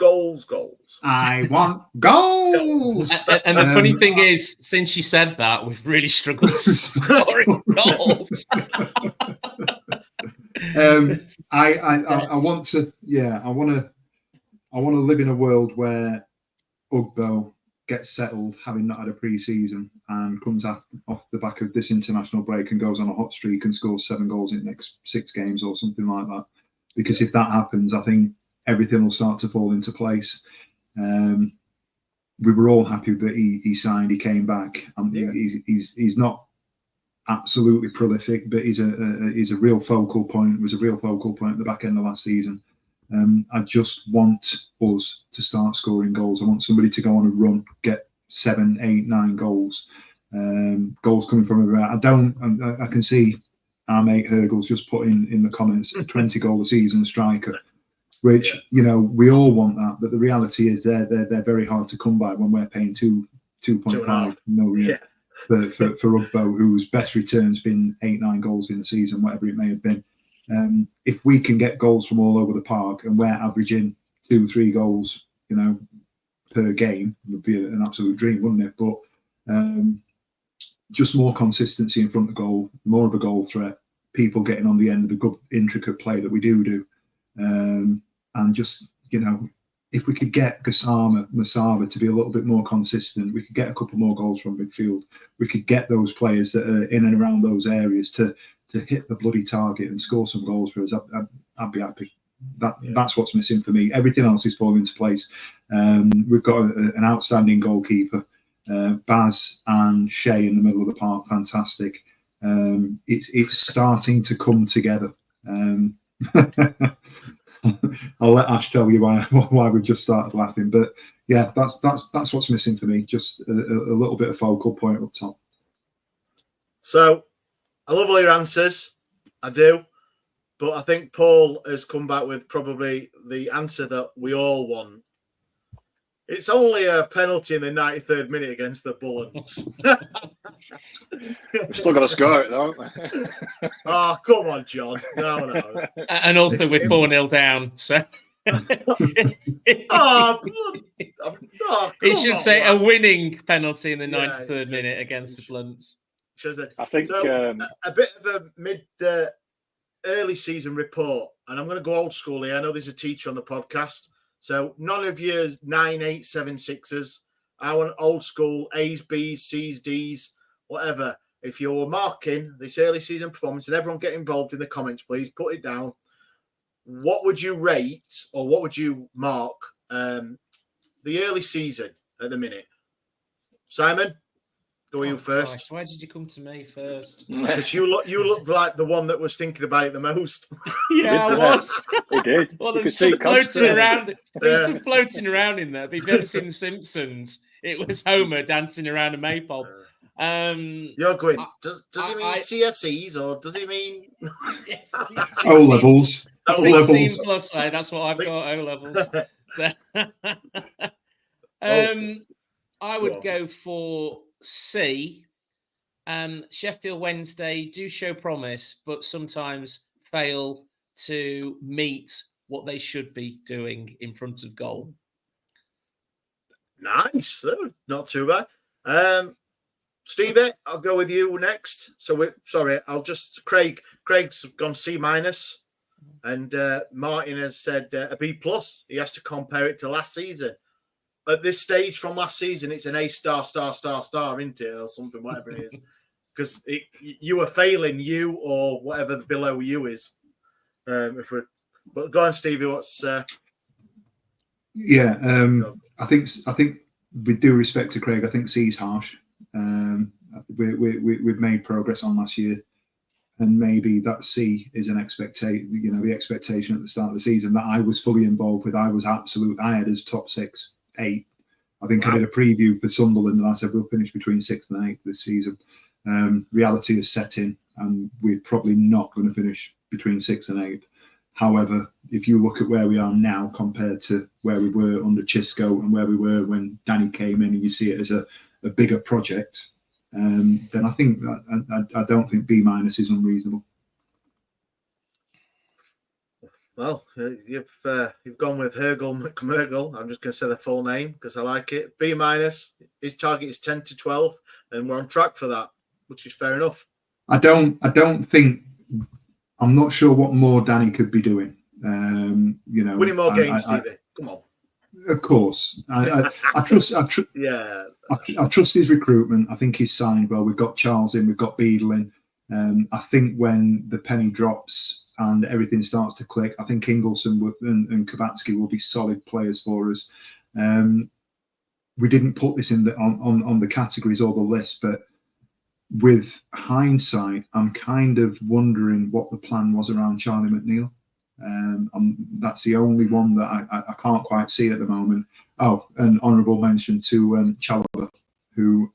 I want goals. And the funny thing is, since you said that, we've really struggled scoring goals. I want to live in a world where Ugbo gets settled, having not had a pre-season, and comes off the back of this international break and goes on a hot streak and scores 7 goals in the next 6 games or something like that. Because if that happens, I think everything will start to fall into place. We were all happy that he signed, he came back. He's not absolutely prolific, but he's a real focal point. Was a real focal point at the back end of last season. I just want us to start scoring goals. I want somebody to go on a run, get 7, 8, 9 goals. Goals coming from everywhere. I can see our mate Hergel's just put in the comments a 20 goal a season striker, which we all want that, but the reality is they're very hard to come by when we're paying 2.5 million for Ugbo, whose best return's been 8, 9 goals in the season, whatever it may have been. If we can get goals from all over the park and we're averaging 2, 3 goals, per game, it would be an absolute dream, wouldn't it? But just more consistency in front of goal, more of a goal threat, people getting on the end of the good intricate play that we do. And just, if we could get Masaba to be a little bit more consistent, we could get a couple more goals from midfield. We could get those players that are in and around those areas to hit the bloody target and score some goals for us. I'd be happy. That's what's missing for me. Everything else is falling into place. We've got an outstanding goalkeeper, Baz and Shea in the middle of the park. Fantastic. It's starting to come together. I'll let Ash tell you why we've just started laughing, but that's what's missing for me. Just a little bit of focal point up top. So I love all your answers, I do, but I think Paul has come back with probably the answer that we all want. It's only a penalty in the 93rd minute against the Bullens. We've still got to score it, though, haven't we? Oh, come on, John. No. And also we're 4-0 down, so... It should say a winning penalty in the 93rd minute against the Blunts. I think a bit of a mid early season report, and I'm going to go old school here. I know there's a teacher on the podcast, so none of your 9, 8, 7, 6s. I want old school A's, B's, C's, D's, whatever. If you're marking this early season performance, and everyone get involved in the comments, please put it down. What would you rate, or what would you mark the early season at the minute? Simon, go you first. Gosh, why did you come to me first? Because you look like the one that was thinking about it the most. Yeah, I was. He did. Well, there's stuff floating around. There's stuff floating around in there. But if you've ever seen The Simpsons, it was Homer dancing around a maypole. You're going. Does he mean CSEs or does he mean yes, O levels? 16 plus, right? That's what I've got. O levels. So, I would go for C. Sheffield Wednesday do show promise, but sometimes fail to meet what they should be doing in front of goal. Nice, not too bad. Stevie, I'll go with you next. Craig's gone C-, and Martin has said a B+. He has to compare it to last season. At this stage from last season, it's an A**, isn't it, or something, whatever it is, because you were failing you or whatever below you is. But go on, Stevie. What's? I think with due respect to Craig, I think C's harsh. We've made progress on last year, and maybe that C is an expectation. The expectation at the start of the season that I was fully involved with. I had as top 6, 8. I think I did a preview for Sunderland, and I said we'll finish between 6th and 8th this season. Reality is set in, and we're probably not going to finish between 6th and 8th. However, if you look at where we are now compared to where we were under Chisco and where we were when Danny came in, and you see it as a bigger project, then I think I don't think B- is unreasonable. Well, you've gone with Hergel McMurgle. I'm just going to say the full name because I like it. B-. His target is 10 to 12, and we're on track for that, which is fair enough. I don't think. I'm not sure what more Danny could be doing. Winning more games, Stevie. Come on. Of course, I trust. Yeah, I trust his recruitment. I think he's signed well. We've got Charles in. We've got Beadle in. I think when the penny drops and everything starts to click, I think Ingleson and Kabatsky will be solid players for us. We didn't put this in on the categories or the list, but with hindsight, I'm kind of wondering what the plan was around Charlie McNeil. That's the only one that I can't quite see at the moment. Oh, an honourable mention to Chalobah, who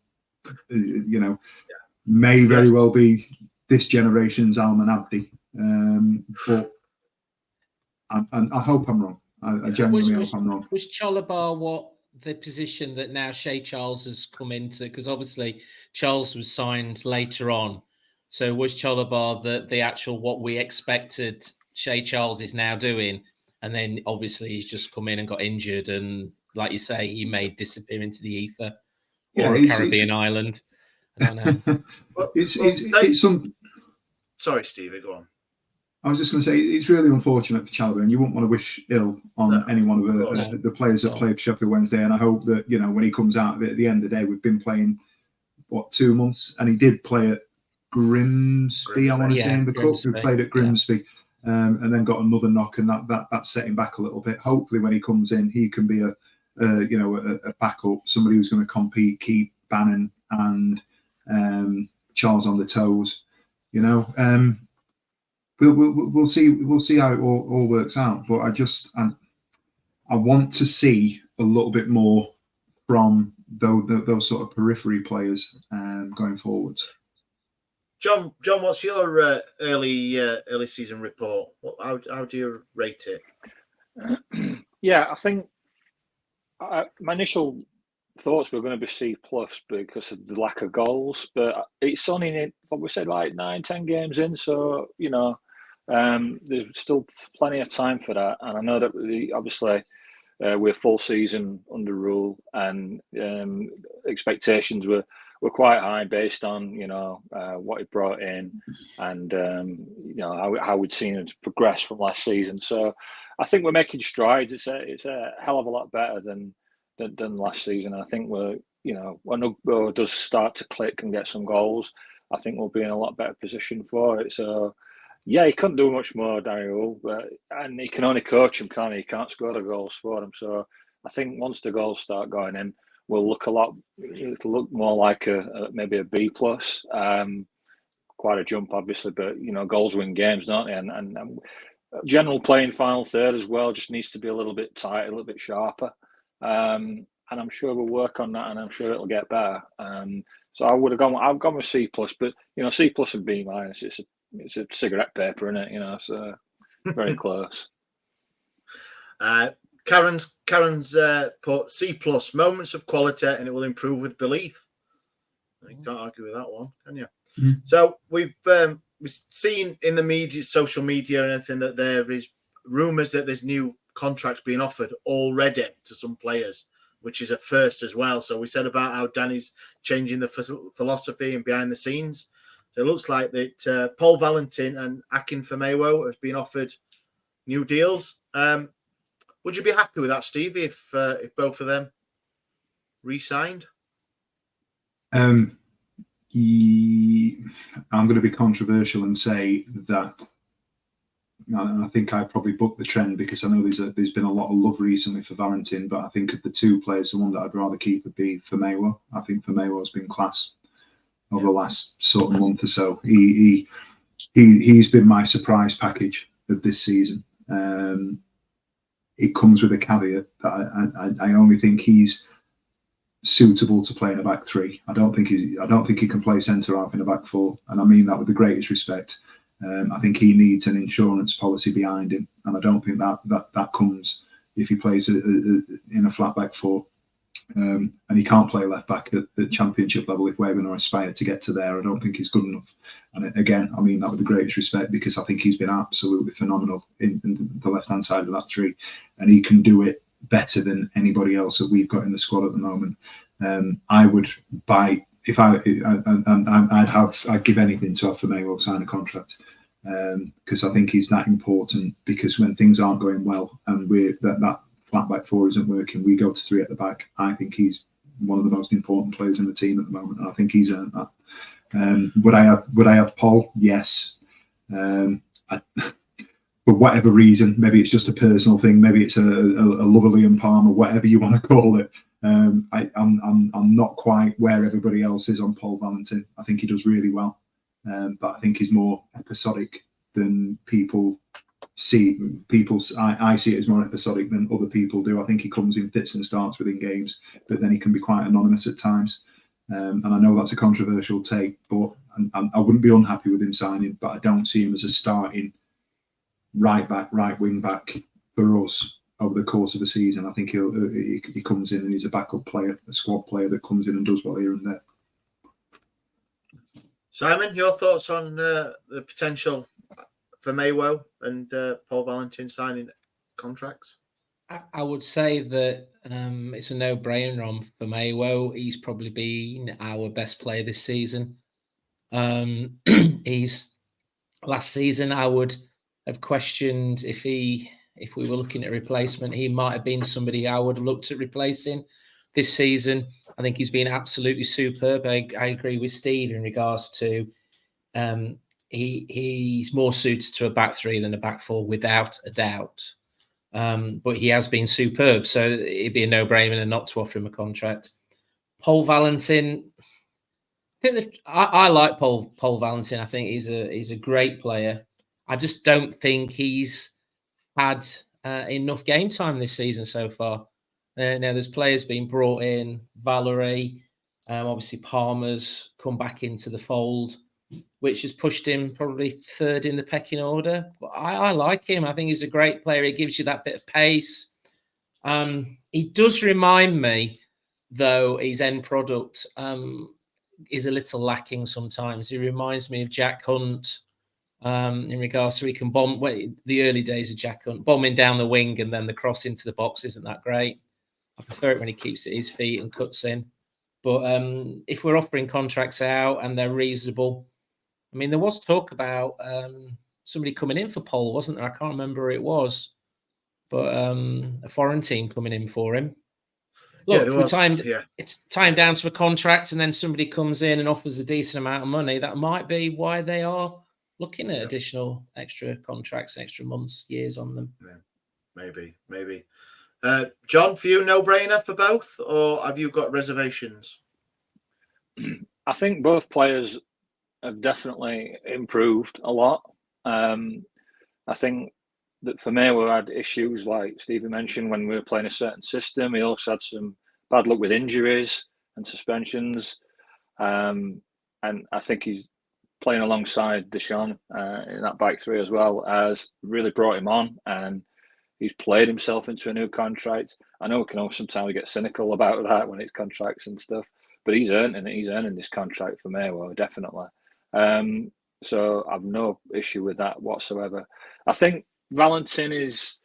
may very well be this generation's Alman Abdi. But I hope I'm wrong. I genuinely hope I'm wrong. Was Chalobah what the position that now Shea Charles has come into? Because obviously Charles was signed later on. So was Chalobah the actual what we expected Shea Charles is now doing? And then obviously he's just come in and got injured, and like you say, he may disappear into the ether or a Caribbean island. I don't know. It's some. Sorry, Stevie, go on. I was just going to say it's really unfortunate for Chalobah, and you wouldn't want to wish ill on any one of the players that played for Sheffield Wednesday. And I hope that when he comes out of it at the end of the day, we've been playing 2 months, and he did play at Grimsby. I want to say in the cup, who played at Grimsby, and then got another knock, and that set him back a little bit. Hopefully, when he comes in, he can be a backup, somebody who's going to compete, keep Bannon and Charles on the toes. We'll see how it all works out. But I want to see a little bit more from those sort of periphery players going forwards. John, what's your early season report? How do you rate it? Yeah, I think my initial thoughts were going to be C+ because of the lack of goals, but it's only what we said, like 9-10 games in, so there's still plenty of time for that. And I know that obviously we're full season under Rule, and expectations were quite high based on what he brought in and how we'd seen it progress from last season. So I think we're making strides. It's a hell of a lot better than last season. I think we're when Ugbo does start to click and get some goals, I think we'll be in a lot better position for it. So yeah, he couldn't do much more, Daniel, and he can only coach him, can't he? He can't score the goals for him. So I think once the goals start going in, we'll look it'll look more like maybe a B+. Quite a jump, obviously, but goals win games, don't they? And general playing final third as well just needs to be a little bit tighter, a little bit sharper. And I'm sure we'll work on that, and I'm sure it'll get better. So I've gone with C+, but C+ and B-, it's a cigarette paper, isn't it? So very close. Karen's put C+, moments of quality, and it will improve with belief. You can't argue with that one, can you? Mm-hmm. So we've seen in the media, social media, and anything that there is rumours that there's new contracts being offered already to some players, which is a first as well. So we said about how Danny's changing the philosophy and behind the scenes. So it looks like that Paul Valentin and Akin Famewo have been offered new deals. Would you be happy with that, Stevie, if both of them re-signed? I'm going to be controversial and say that and I think I probably booked the trend because I know there's been a lot of love recently for Valentin, but I think of the two players, the one that I'd rather keep would be Firmino. I think Firmino has been class over the last sort of month or so. He's been my surprise package of this season. It comes with a caveat that I only think he's suitable to play in a back three. I don't think he can play centre half in a back four, and I mean that with the greatest respect. I think he needs an insurance policy behind him, and I don't think that comes if he plays in a flat back four. And he can't play left back at the championship level if we're going to aspire to get to there. I don't think he's good enough. And again, I mean that with the greatest respect because I think he's been absolutely phenomenal in the left-hand side of that three, and he can do it better than anybody else that we've got in the squad at the moment. I would buy I'd give anything to have Firmino sign a contract because I think he's that important. Because when things aren't going well and that flat back four isn't working, we go to three at the back. I think he's one of the most important players in the team at the moment, and I think he's earned that. Would I have Paul? Yes. For whatever reason, maybe it's just a personal thing, maybe it's a love of Liam Palmer, whatever you want to call it. I'm not quite where everybody else is on Paul Valentin. I think he does really well, but I think he's more episodic than people see. I see it as more episodic than other people do. I think he comes in fits and starts within games, but then he can be quite anonymous at times. And I know that's a controversial take, but I wouldn't be unhappy with him signing, but I don't see him as a starting right back, right wing back for us over the course of the season. I think he comes in and he's a backup player, a squad player that comes in and does well here and there. Simon, your thoughts on the potential for Mayo and Paul Valentin signing contracts? I would say that it's a no-brainer on Firmino. He's probably been our best player this season. He's last season I would have questioned if we were looking at a replacement, he might have been somebody I would have looked at replacing. This season, I think he's been absolutely superb. I agree with Steve in regards to he's more suited to a back three than a back four, without a doubt. But he has been superb, so it'd be a no-brainer not to offer him a contract. Paul Valentin, I like Paul Valentin. I think he's a great player. I just don't think he's had enough game time this season so far. Now there's players being brought in, Valerie, obviously Palmer's come back into the fold, which has pushed him probably third in the pecking order. But I like him. I think he's a great player. He gives you that bit of pace. He does remind me, though, his end product is a little lacking sometimes. He reminds me of Jack Hunt in regards to he can bomb. Well, the early days of Jack Hunt, bombing down the wing and then the cross into the box isn't that great. I prefer it when he keeps it at his feet and cuts in. But if we're offering contracts out and they're reasonable, I mean, there was talk about somebody coming in for Paul, wasn't there? I can't remember who it was, but a foreign team coming in for him. Look, it's timed down to a contract, and then somebody comes in and offers a decent amount of money. That might be why they are looking at additional extra contracts, extra months, years on them. Yeah, maybe. John, for you, no-brainer for both, or have you got reservations? I think both players have definitely improved a lot. I think that Firmino had issues, like Stevie mentioned, when we were playing a certain system. He also had some bad luck with injuries and suspensions. And I think he's playing alongside Deschamps in that back three as well, has really brought him on, and he's played himself into a new contract. I know we can sometimes get cynical about that when it's contracts and stuff, but he's earning it. He's earning this contract for Mayo, definitely. So I've no issue with that whatsoever. I think Valentin is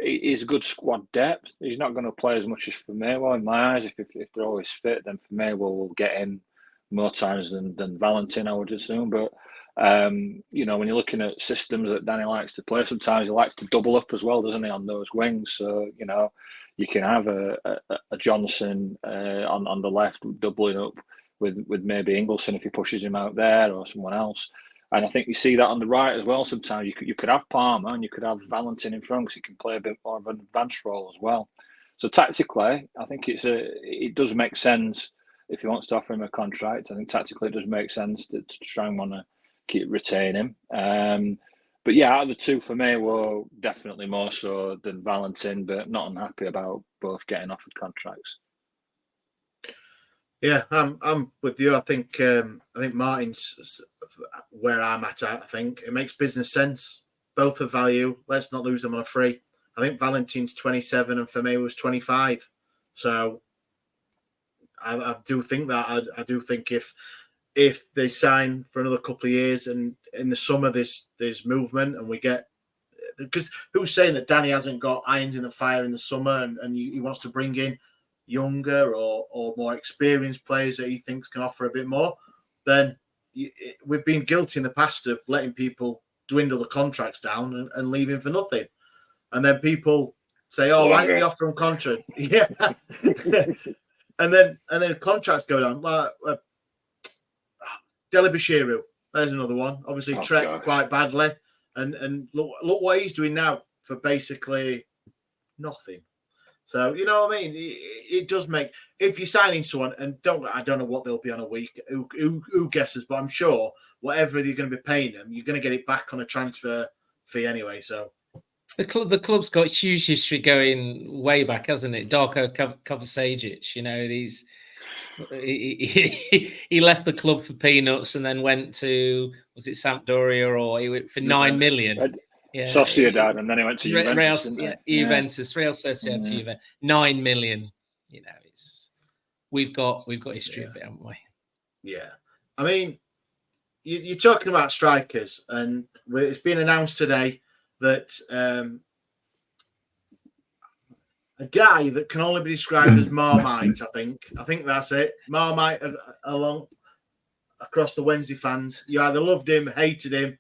a good squad depth. He's not going to play as much as Firmino in my eyes. If they're always fit, then Firmino will get in more times than Valentin, I would assume. But when you're looking at systems that Danny likes to play, sometimes he likes to double up as well, doesn't he, on those wings? So you can have a Johnson on the left doubling up with maybe Ingleson if he pushes him out there, or someone else. And I think you see that on the right as well. Sometimes you could have Palmer and you could have Valentin in front because he can play a bit more of an advanced role as well. So tactically, I think it does make sense if he wants to offer him a contract. I think tactically it does make sense to try and want to retain him. But yeah, out of the two for me, were definitely more so than Valentin, but not unhappy about both getting offered contracts. Yeah, I'm with you. I think Martin's where I'm at. I think it makes business sense. Both of value. Let's not lose them on a free. I think Valentin's 27 and for me was 25. So I do think that. I do think if they sign for another couple of years and in the summer there's movement and we get, because who's saying that Danny hasn't got irons in the fire in the summer and he wants to bring in younger or more experienced players that he thinks can offer a bit more, then we've been guilty in the past of letting people dwindle the contracts down and leaving for nothing. And then people say, "Oh, why don't we offer him contract?" Yeah, and then contracts go down. Like Delibashiru, there's another one. Obviously, Trek quite badly, and look what he's doing now for basically nothing. So you know what I mean. It does make, if you're signing someone and I don't know what they'll be on a week. Who guesses? But I'm sure whatever you're going to be paying them, you're going to get it back on a transfer fee anyway. So. The club's got huge history going way back, hasn't it? Darko Kovacic, you know, he left the club for peanuts and then went to, was it Sampdoria, or he went for 9 million? Yeah, Sociedad, and then he went to Juventus. Juventus, Real Sociedad to Juventus, 9 million. You know, we've got history of it, haven't we? Yeah, I mean, you're talking about strikers, and it's been announced today that a guy that can only be described as Marmite, I think that's it. Marmite along across the Wednesday fans. You either loved him, hated him,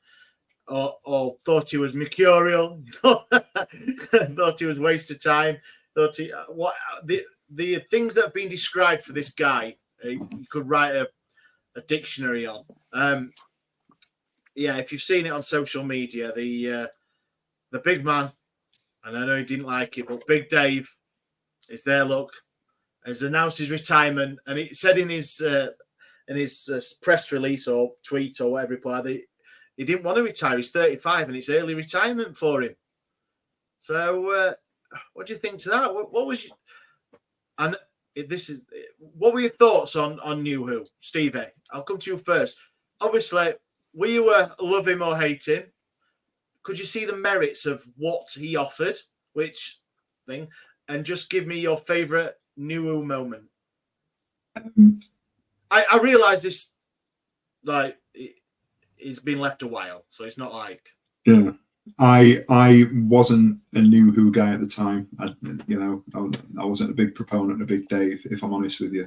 or thought he was mercurial, thought he was waste of time, thought he the things that have been described for this guy, you could write a dictionary on. Yeah, if you've seen it on social media, the big man, and I know he didn't like it, but Big Dave is there. Look, has announced his retirement, and he said in his press release or tweet or whatever he didn't want to retire. He's 35, and it's early retirement for him. So, what do you think to that? What was what were your thoughts on Nuhui, Stevie? I'll come to you first. Obviously, were you love him or hate him? Could you see the merits of what he offered, which thing, and just give me your favourite Nuhui moment? I realise this, like, he's been left a while, so it's not like. Yeah, I wasn't a Nuhui guy at the time. I wasn't a big proponent of Big Dave, if I'm honest with you,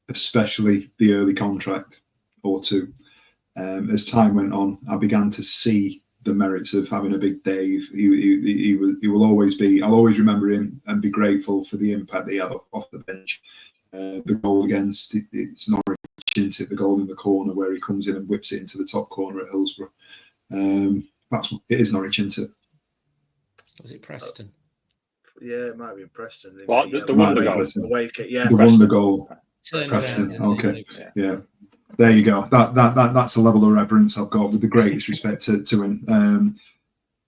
especially the early contract or two. As time went on, I began to see the merits of having a Big Dave. He will always be. I'll always remember him and be grateful for the impact that he had off the bench. The goal against it's Norwich, the goal in the corner where he comes in and whips it into the top corner at Hillsborough. It is Norwich, isn't it? Was it Preston? Yeah, it might have been Preston. What the wonder goal? Yeah, the wonder goal. Preston. Okay, yeah. There you go. That's a level of reverence I've got, with the greatest respect to him.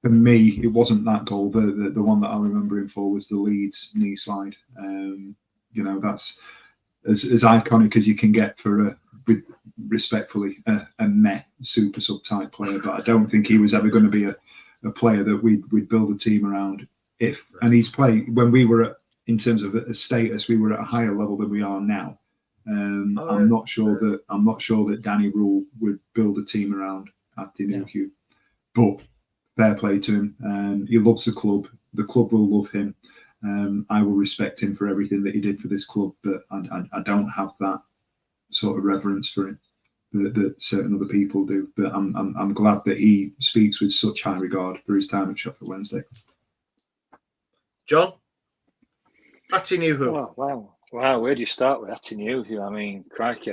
For me, it wasn't that goal. The one that I remember him for was the Leeds knee slide. That's as iconic as you can get for respectfully a Met super sub type player. But I don't think he was ever going to be a player that we'd build a team around. And he's played when we were in terms of a status, we were at a higher level than we are now. I'm not sure that Danny Rule would build a team around Atdhu Nuhui, but fair play to him. He loves the club. The club will love him. I will respect him for everything that he did for this club, but I don't have that sort of reverence for him that certain other people do. But I'm glad that he speaks with such high regard for his time at Sheffield Wednesday. John, Atdhu Nuhui. Wow. Where do you start with Atdhu Nuhui? I mean, crikey.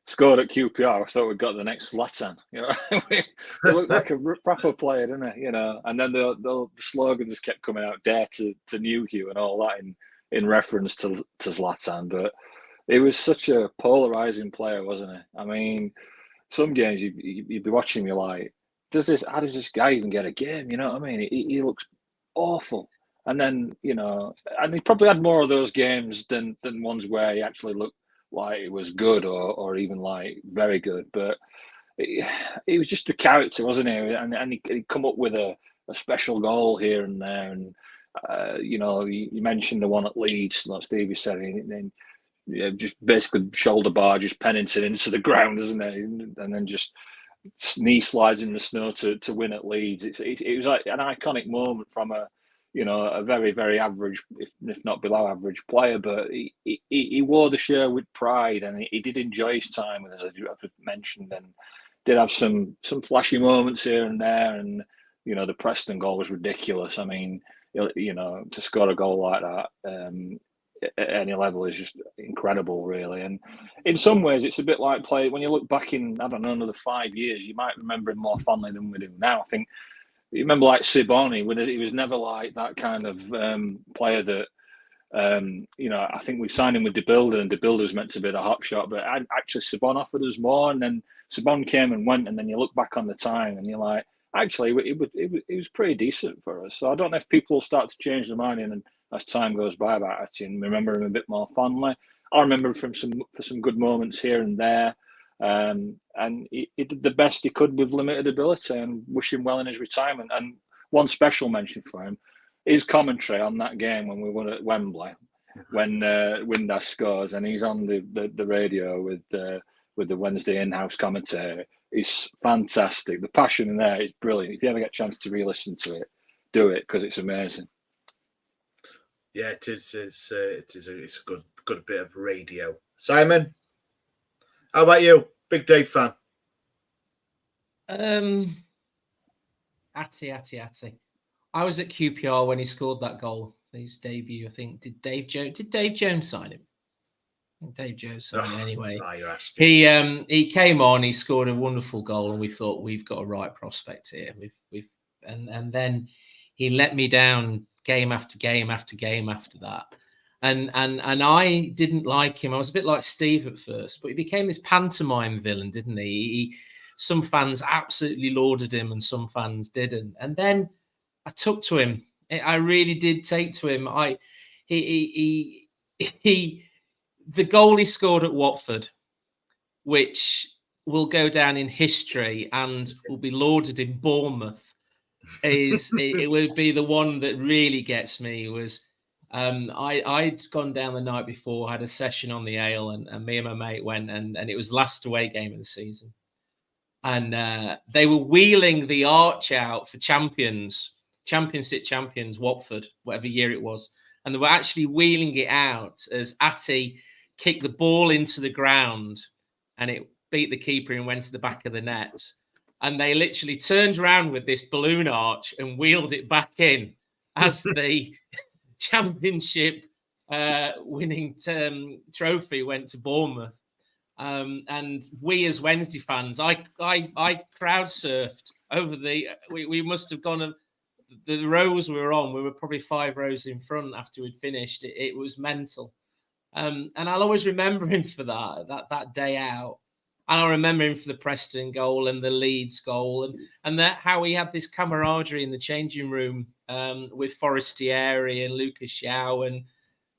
scored at QPR, I thought we'd got the next Zlatan. You know, he looked like a proper player, didn't he? You know, and then the slogans kept coming out, "Dare to Nuhui" and all that in reference to Zlatan. But he was such a polarizing player, wasn't he? I mean, some games you'd be watching, you're like, how does this guy even get a game? You know what I mean? He looks awful. And then, you know, and he probably had more of those games than ones where he actually looked like it was good or even like very good. But he was just a character, wasn't he? And he'd come up with a special goal here and there. And, you know, you mentioned the one at Leeds, like Stevie said, and just basically shoulder barges Pennington into the ground, isn't it? And then just knee slides in the snow to win at Leeds. It was like an iconic moment from a very, very average, if not below average player, but he wore the shirt with pride, and he did enjoy his time with us, as I've mentioned, and did have some flashy moments here and there. And you know, the Preston goal was ridiculous. I mean, you know, to score a goal like that at any level is just incredible, really. And in some ways, it's a bit like play. When you look back in, I don't know, another 5 years, you might remember him more fondly than we do now. I think you remember like Siboni, when he was never like that kind of player that. You know, I think we signed him with De Builder, and De Builder was meant to be the hot shot, but actually Sabon offered us more, and then Sabon came and went, and then you look back on the time and you're like, actually, it was pretty decent for us. So I don't know if people will start to change their mind and as time goes by about it and remember him a bit more fondly. I remember him for some good moments here and there, and he did the best he could with limited ability, and wish him well in his retirement. And one special mention for him. His commentary on that game when we won at Wembley, when Windass scores, and he's on the radio with the Wednesday in-house commentator, is fantastic. The passion in there is brilliant. If you ever get a chance to re-listen to it, do it, because it's amazing. Yeah, it is. It's a good bit of radio. Simon, how about you? Big Dave fan. Atty. I was at QPR when he scored that goal, his debut. I think did Dave Jones sign him? I think Dave Jones signed him anyway. He came on, he scored a wonderful goal, and we thought we've got a right prospect here. And then he let me down game after game after game after that. And I didn't like him. I was a bit like Steve at first, but he became this pantomime villain, didn't he? Some fans absolutely lauded him, and some fans didn't. And then I took to him. I really did take to him. The goal he scored at Watford, which will go down in history and will be lauded in Bournemouth, it would be the one that really gets me. Was I'd gone down the night before, had a session on the ale, and me and my mate went, and it was last away game of the season, and they were wheeling the arch out for Championship champions, Watford, whatever year it was. And they were actually wheeling it out as Atty kicked the ball into the ground and it beat the keeper and went to the back of the net. And they literally turned around with this balloon arch and wheeled it back in as the championship winning trophy went to Bournemouth. And we as Wednesday fans, I crowd surfed over we must have gone the rows we were on, we were probably 5 rows in front after we'd finished. It was mental. And I'll always remember him for that day out. And I remember him for the Preston goal and the Leeds goal, and that how he had this camaraderie in the changing room with Forestieri and Lucas Xiao, and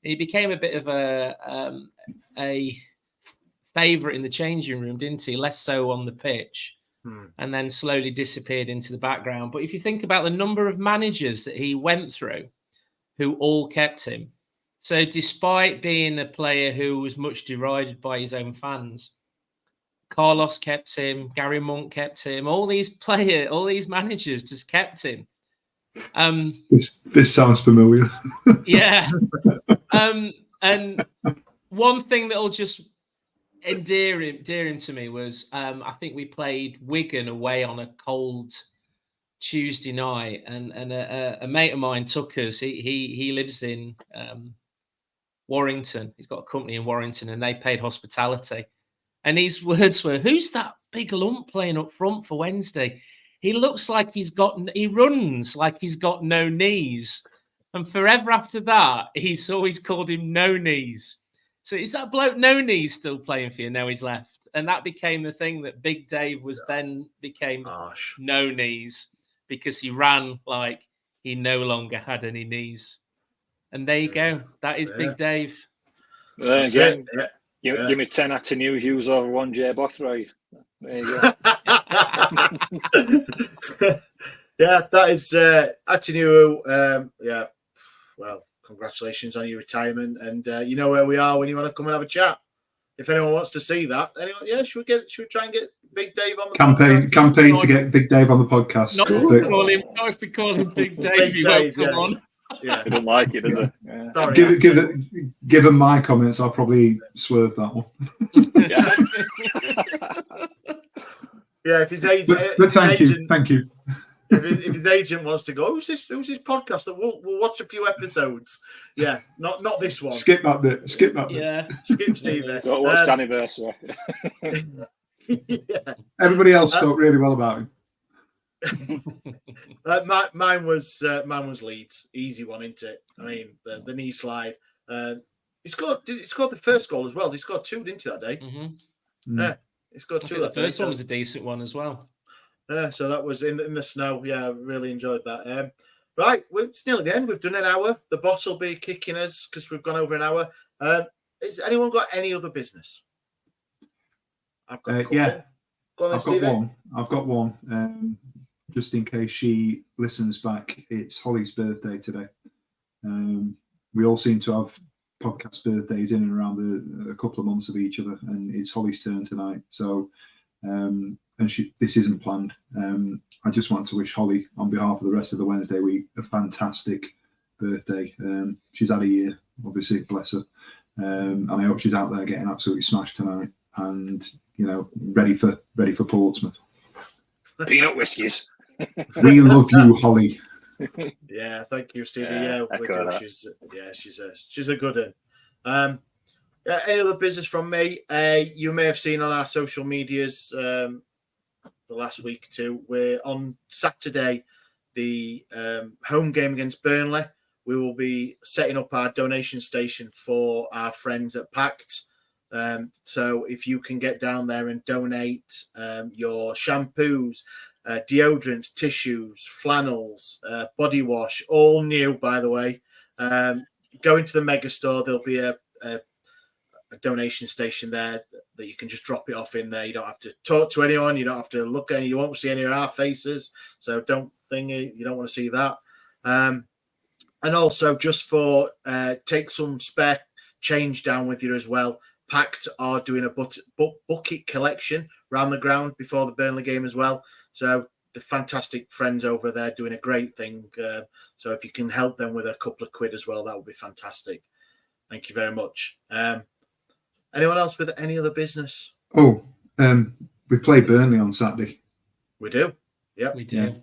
he became a bit of a favourite in the changing room, didn't he? Less so on the pitch. And then slowly disappeared into the background. But if you think about the number of managers that he went through who all kept him. So despite being a player who was much derided by his own fans, Carlos kept him, Gary Monk kept him, all these managers just kept him. This sounds familiar. Yeah. And one thing that'll just endear him to me was I think we played Wigan away on a cold Tuesday night, and a mate of mine took us. He lives in Warrington. He's got a company in Warrington, and they paid hospitality. And his words were, "Who's that big lump playing up front for Wednesday? He looks like he runs like he's got no knees." And forever after that, he's always called him No Knees. So is that bloke No Knees still playing for you now he's left? And that became the thing that Big Dave became Harsh. No Knees, because he ran like he no longer had any knees. And there you go. That is Big Dave. Then That's again, it. Yeah. give me 10 Atdhu Nuhui over 1 Jay Bothroyd. There you go. Yeah, that is Atdhu Nuhui. Yeah, well, congratulations on your retirement, and you know where we are when you want to come and have a chat. If anyone wants to see that, should we try and get Big Dave on the podcast? Campaign to get Big Dave on the podcast. Not if we call him Big Dave, he won't come on. Yeah, He don't like it, does he? Yeah. Sorry, Given my comments, I'll probably swerve that one. Yeah, if his agent, But thank you. If his agent wants to go, who's this podcast that we'll watch a few episodes? Yeah, not this one. Skip that bit. Yeah. Skip Steve. Go watch Dannyversary. Yeah. Everybody else spoke really well about him. Mine was Leeds, easy one, isn't it? I mean, the knee slide. He scored the first goal as well. He scored 2, didn't he, that day? Mm-hmm. Yeah, he scored 2. The first one was a decent one as well. So that was in the snow. Yeah, I really enjoyed that. Right, it's nearly the end. We've done an hour. The boss will be kicking us because we've gone over an hour. Has anyone got any other business? I've got I've got one. Just in case she listens back, it's Holly's birthday today. We all seem to have podcast birthdays in and around a couple of months of each other, and it's Holly's turn tonight. So, this isn't planned. I just want to wish Holly, on behalf of the rest of the Wednesday week, a fantastic birthday. She's had a year, obviously, bless her. And I hope she's out there getting absolutely smashed tonight, and ready for Portsmouth. Peanut whiskies. We love you, Holly. Yeah, thank you, Stevie. She's a good one. Any other business from me? You may have seen on our social medias the last week too. We're on Saturday, the home game against Burnley. We will be setting up our donation station for our friends at Pact. So if you can get down there and donate your shampoos, deodorants, tissues, flannels, body wash, all new, by the way. Go into the mega store. There'll be a donation station there that you can just drop it off in there. You don't have to talk to anyone. You don't have to look at any. You won't see any of our faces. So don't want to see that. And also just for take some spare change down with you as well. Pact are doing a bucket collection around the ground before the Burnley game as well. So the fantastic friends over there doing a great thing. So if you can help them with a couple of quid as well, that would be fantastic. Thank you very much. Anyone else with any other business? We play Burnley on Saturday. We do. Yep. We do.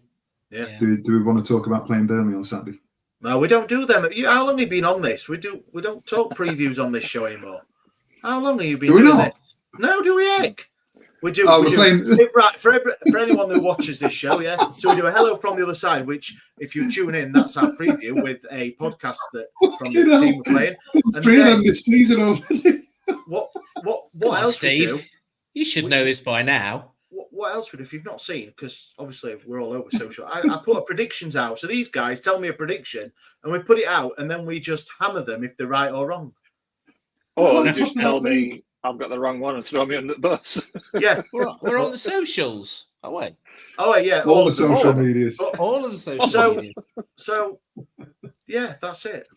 Yeah. Do we want to talk about playing Burnley on Saturday? No, we don't do them. How long have you been on this? We don't talk previews on this show anymore. How long have you been doing this? No, do we, Heck? We do. Right, for anyone who watches this show, yeah. So we do a hello from the other side, which if you tune in, that's our preview with a podcast that from the team we're playing. And 3 of them this season already. What else, Steve? we do? You should know this by now. What else would, if you've not seen, because obviously we're all over social, I put a predictions out. So these guys tell me a prediction and we put it out and then we just hammer them if they're right or wrong. Or just tell me I've got the wrong one and throw me under the bus. Yeah. We're on the socials. Oh, wait. Oh, yeah. All the social medias. All of the social media. So, yeah, that's it.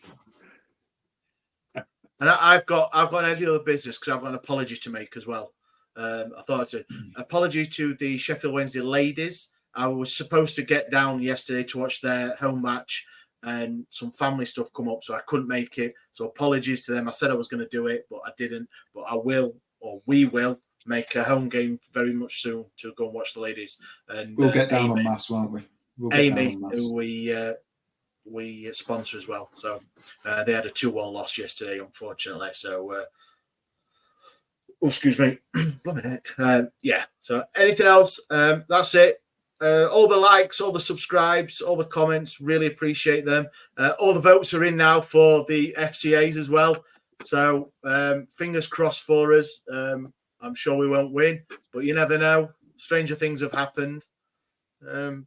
And I've got any other business because I've got an apology to make as well. I thought to apology to the Sheffield Wednesday ladies. I was supposed to get down yesterday to watch their home match and some family stuff come up, so I couldn't make it. So apologies to them. I said I was going to do it, but I didn't. But I will, or we will, make a home game very much soon to go and watch the ladies. And we'll get down en masse, won't we? Amy, who we sponsor as well. So they had a 2-1 loss yesterday, unfortunately. So excuse me. Blimey heck. Yeah. So anything else? That's it. All the likes, all the subscribes, all the comments, really appreciate them. All the votes are in now for the FCAs as well. So fingers crossed for us. I'm sure we won't win, but you never know. Stranger things have happened.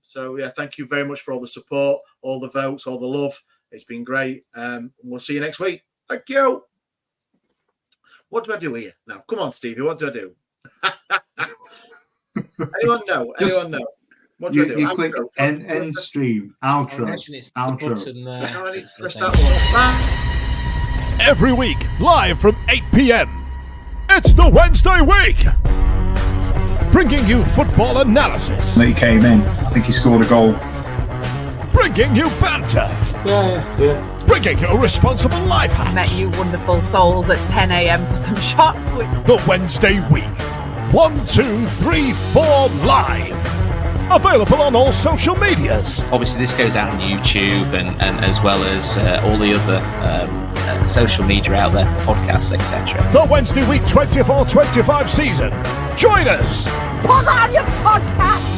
So yeah, thank you very much for all the support, all the votes, all the love. It's been great. We'll see you next week. Thank you. What do I do here now? Come on, Stevie. What do I do? Anyone know? Anyone know? What do I do? You click end stream, outro. I imagine it's the button there. No, I need to press that one. Bye. Every week, live from 8 p.m. It's the Wednesday week, bringing you football analysis, He came in. I think he scored a goal. bringing you banter, Yeah. bringing you responsible life hacks. Met you wonderful souls at 10 a.m. for some shots. The Wednesday week, 1, 2, 3, 4 live. Available on all social medias. Obviously, this goes out on YouTube and as well as all the other social media out there for podcasts, etc. The Wednesday week 24-25 season. Join us. Put on your podcast.